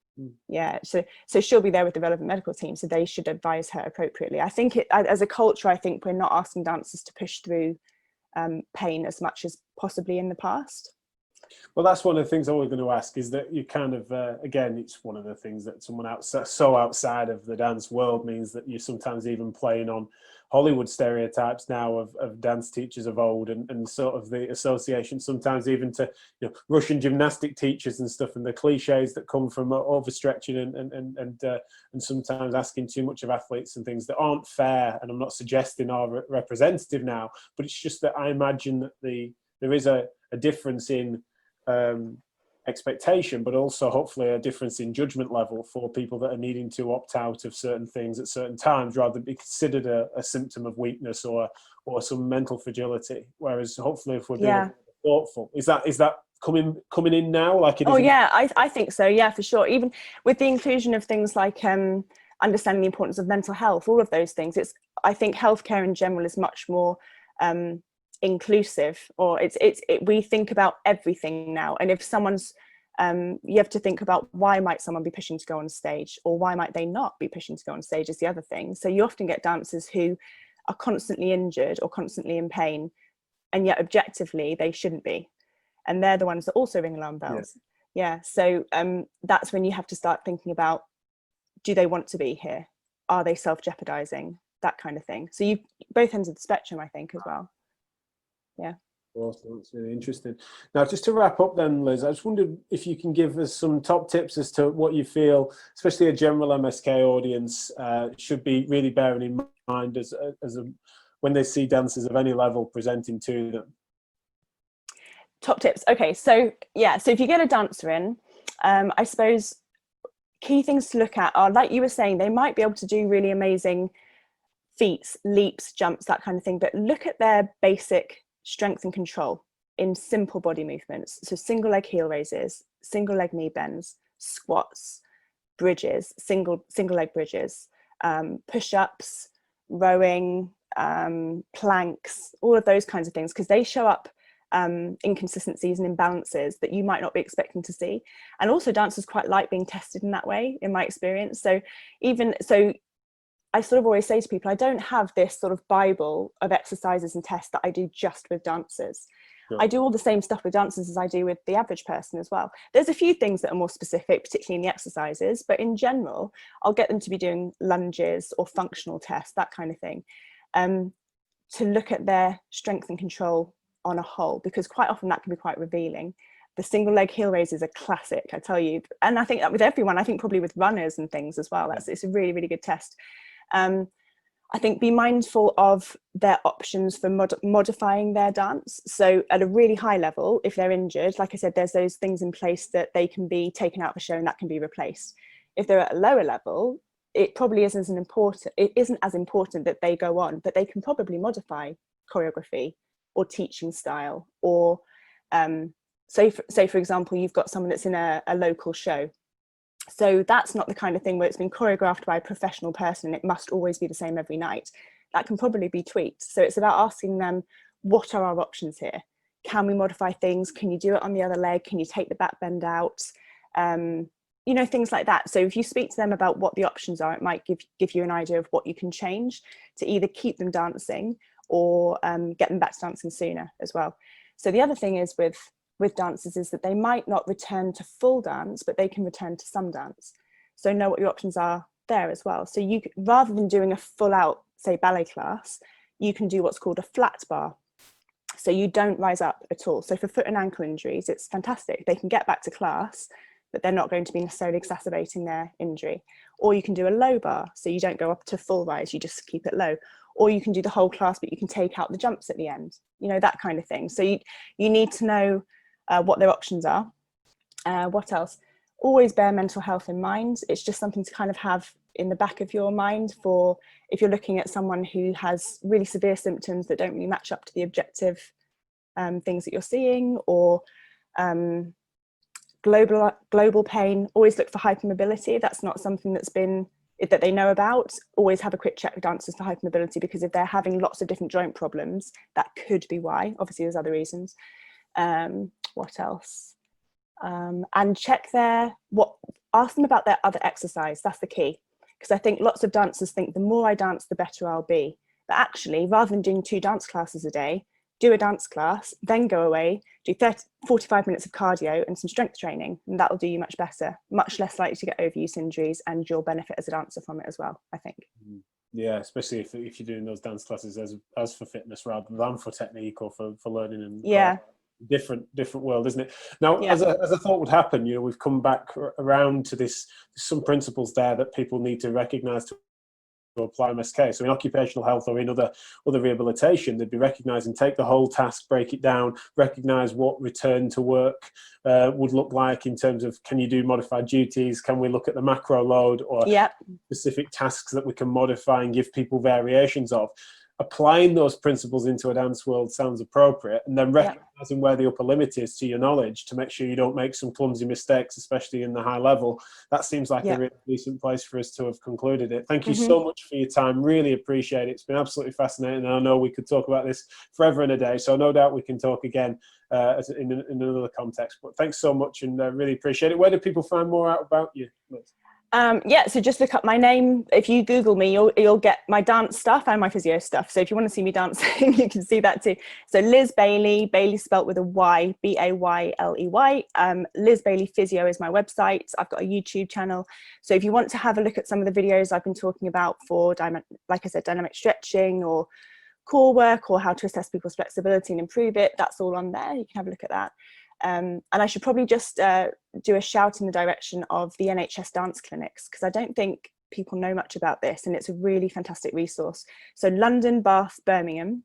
Yeah, so she'll be there with the relevant medical team, so they should advise her appropriately. I think as a culture, I think we're not asking dancers to push through pain as much as possibly in the past. Well, that's one of the things I was going to ask, is that you kind of, again, it's one of the things that someone outside of the dance world means that you're sometimes even playing on Hollywood stereotypes now of dance teachers of old, and sort of the association sometimes even to, you know, Russian gymnastic teachers and stuff, and the cliches that come from overstretching and sometimes asking too much of athletes and things that aren't fair. And I'm not suggesting are representative now, but it's just that I imagine that there is a difference in expectation, but also hopefully a difference in judgment level for people that are needing to opt out of certain things at certain times, rather than be considered a symptom of weakness or some mental fragility. Whereas hopefully if we're being thoughtful, is that coming in now, like it is? Oh yeah, I think so, yeah, for sure. Even with the inclusion of things like understanding the importance of mental health, all of those things, I think healthcare in general is much more inclusive, or we think about everything now. And if someone's you have to think about why might someone be pushing to go on stage, or why might they not be pushing to go on stage, is the other thing. So you often get dancers who are constantly injured or constantly in pain, and yet objectively they shouldn't be, and they're the ones that also ring alarm bells. Yeah. So that's when you have to start thinking about, do they want to be here? Are they self-jeopardizing? That kind of thing. So you both ends of the spectrum, I think, as well. Yeah. Awesome. That's really interesting. Now, just to wrap up then, Liz, I just wondered if you can give us some top tips as to what you feel, especially a general MSK audience, should be really bearing in mind when they see dancers of any level presenting to them. Top tips. Okay, so if you get a dancer in, I suppose key things to look at are, like you were saying, they might be able to do really amazing feats, leaps, jumps, that kind of thing, but look at their basic strength and control in simple body movements. So single leg heel raises, single leg knee bends, squats, bridges, single leg bridges, push-ups, rowing, planks, all of those kinds of things, because they show up inconsistencies and imbalances that you might not be expecting to see. And also dancers quite like being tested in that way, in my experience. So I sort of always say to people, I don't have this sort of Bible of exercises and tests that I do just with dancers. Sure. I do all the same stuff with dancers as I do with the average person as well. There's a few things that are more specific, particularly in the exercises, but in general, I'll get them to be doing lunges or functional tests, that kind of thing, to look at their strength and control on a whole, because quite often that can be quite revealing. The single leg heel raise is a classic, I tell you. And I think that with everyone, I think probably with runners and things as well, it's a really, really good test. I think be mindful of their options for modifying their dance. So at a really high level, if they're injured, like I said, there's those things in place that they can be taken out of a show and that can be replaced. If they're at a lower level, it probably isn't as important that they go on, but they can probably modify choreography or teaching style, or say for example, you've got someone that's in a local show. So that's not the kind of thing where it's been choreographed by a professional person and it must always be the same every night. That can probably be tweaked. So it's about asking them, what are our options here? Can we modify things? Can you do it on the other leg? Can you take the back bend out? You know, things like that. So if you speak to them about what the options are, it might give you an idea of what you can change to either keep them dancing or get them back to dancing sooner as well. So the other thing is with dancers is that they might not return to full dance, but they can return to some dance. So know what your options are there as well. So you, rather than doing a full out, say, ballet class, you can do what's called a flat bar. So you don't rise up at all. So for foot and ankle injuries, it's fantastic. They can get back to class, but they're not going to be necessarily exacerbating their injury. Or you can do a low bar. So you don't go up to full rise, you just keep it low. Or you can do the whole class, but you can take out the jumps at the end, you know, that kind of thing. So you need to know what their options are. What else? Always bear mental health in mind. It's just something to kind of have in the back of your mind for if you're looking at someone who has really severe symptoms that don't really match up to the objective things that you're seeing, or global pain. Always look for hypermobility. That's not something that they know about. Always have a quick check with dancers for hypermobility, because if they're having lots of different joint problems, that could be why. Obviously there's other reasons. What else? And check ask them about their other exercise. That's the key, because I think lots of dancers think the more I dance, the better I'll be. But actually, rather than doing 2 dance classes a day, do a dance class, then go away, do 45 minutes of cardio and some strength training, and that will do you much better, much less likely to get overuse injuries, and you'll benefit as a dancer from it as well, I think. Yeah, especially if you're doing those dance classes as for fitness rather than for technique or for learning. And yeah, different world, isn't it? Now, as I thought would happen, you know, we've come back around to this, some principles there that people need to recognize to apply MSK. So in occupational health or in other rehabilitation, they'd be recognizing, take the whole task, break it down, recognize what return to work would look like in terms of, can you do modified duties? Can we look at the macro load, or specific tasks that we can modify and give people variations of? Applying those principles into a dance world sounds appropriate, and then recognizing where the upper limit is to your knowledge to make sure you don't make some clumsy mistakes, especially in the high level. That seems like a really decent place for us to have concluded it. Thank you so much for your time. Really appreciate it. It's been absolutely fascinating, and I know we could talk about this forever and a day, so no doubt we can talk again in another context. But thanks so much, and really appreciate it. Where do people find more out about you, Liz? So just look up my name. If you Google me, you'll get my dance stuff and my physio stuff. So if you want to see me dancing, you can see that too. So Liz Bayley, Bayley spelt with a Y, Bayley. Liz Bayley Physio is my website. I've got a YouTube channel. So if you want to have a look at some of the videos I've been talking about for, like I said, dynamic stretching or core work, or how to assess people's flexibility and improve it, that's all on there. You can have a look at that. And I should probably just do a shout in the direction of the Nhs Dance Clinics, because I don't think people know much about this, and it's a really fantastic resource. So London, Bath, Birmingham,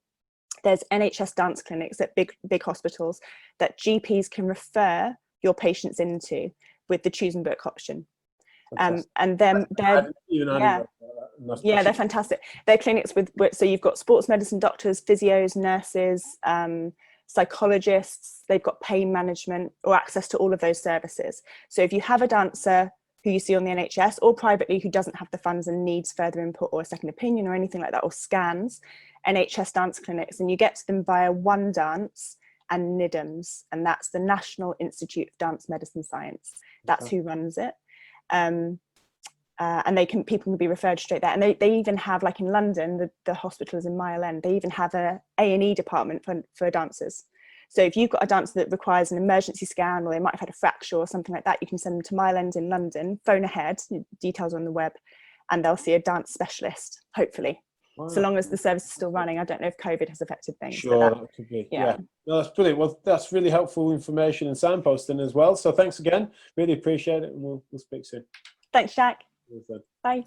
there's Nhs Dance Clinics at big hospitals that GPs can refer your patients into with the choose and book option. And then they're fantastic. They're clinics with, so you've got sports medicine doctors, physios, nurses, psychologists. They've got pain management or access to all of those services. So if you have a dancer who you see on the NHS or privately who doesn't have the funds and needs further input or a second opinion or anything like that, or scans, Nhs Dance Clinics, and you get to them via One Dance and NIDMS, and that's the National Institute of Dance Medicine Science. That's who runs it. And people can be referred straight there. And they even have, like in London, the hospital is in Mile End, they even have a A&E department for dancers. So if you've got a dancer that requires an emergency scan, or they might have had a fracture or something like that, you can send them to Mile End in London, phone ahead, details on the web, and they'll see a dance specialist, hopefully. so long as the service is still running. I don't know if COVID has affected things. Sure, that could be. Yeah. No, that's brilliant. Well, that's really helpful information and signposting as well. So thanks again. Really appreciate it, and we'll speak soon. Thanks, Jack. Bye.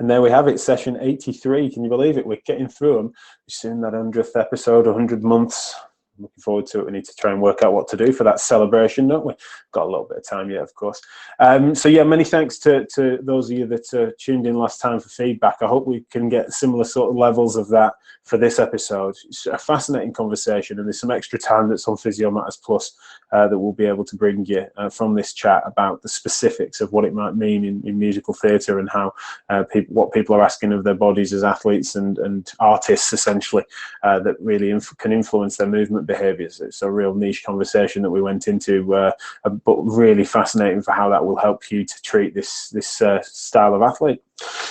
And there we have it, session 83. Can you believe it? We're getting through them. Soon that 100th episode, 100 months. I'm looking forward to it. We need to try and work out what to do for that celebration, don't we? Got a little bit of time yet, of course. So yeah, many thanks to those of you that tuned in last time for feedback. I hope we can get similar sort of levels of that for this episode. It's a fascinating conversation, and there's some extra time that's on Physio Matters Plus that we'll be able to bring you from this chat about the specifics of what it might mean in musical theatre, and how what people are asking of their bodies as athletes and artists, essentially, that really can influence their movement behaviours. It's a real niche conversation that we went into, but really fascinating for how that will help you to treat this style of athlete.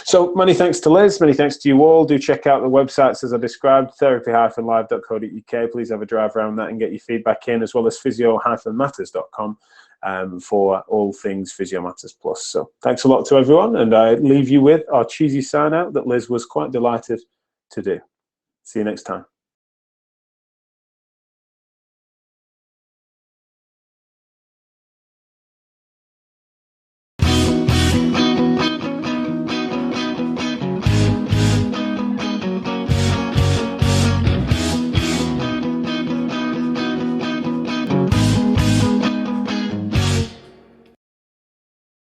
So many thanks to Liz, many thanks to you all. Do check out the websites as I described, therapy-live.co.uk. Please have a drive around that and get your feedback in, as well as physio-matters.com for all things Physio Matters Plus. So thanks a lot to everyone, and I leave you with our cheesy sign out that Liz was quite delighted to do. See you next time.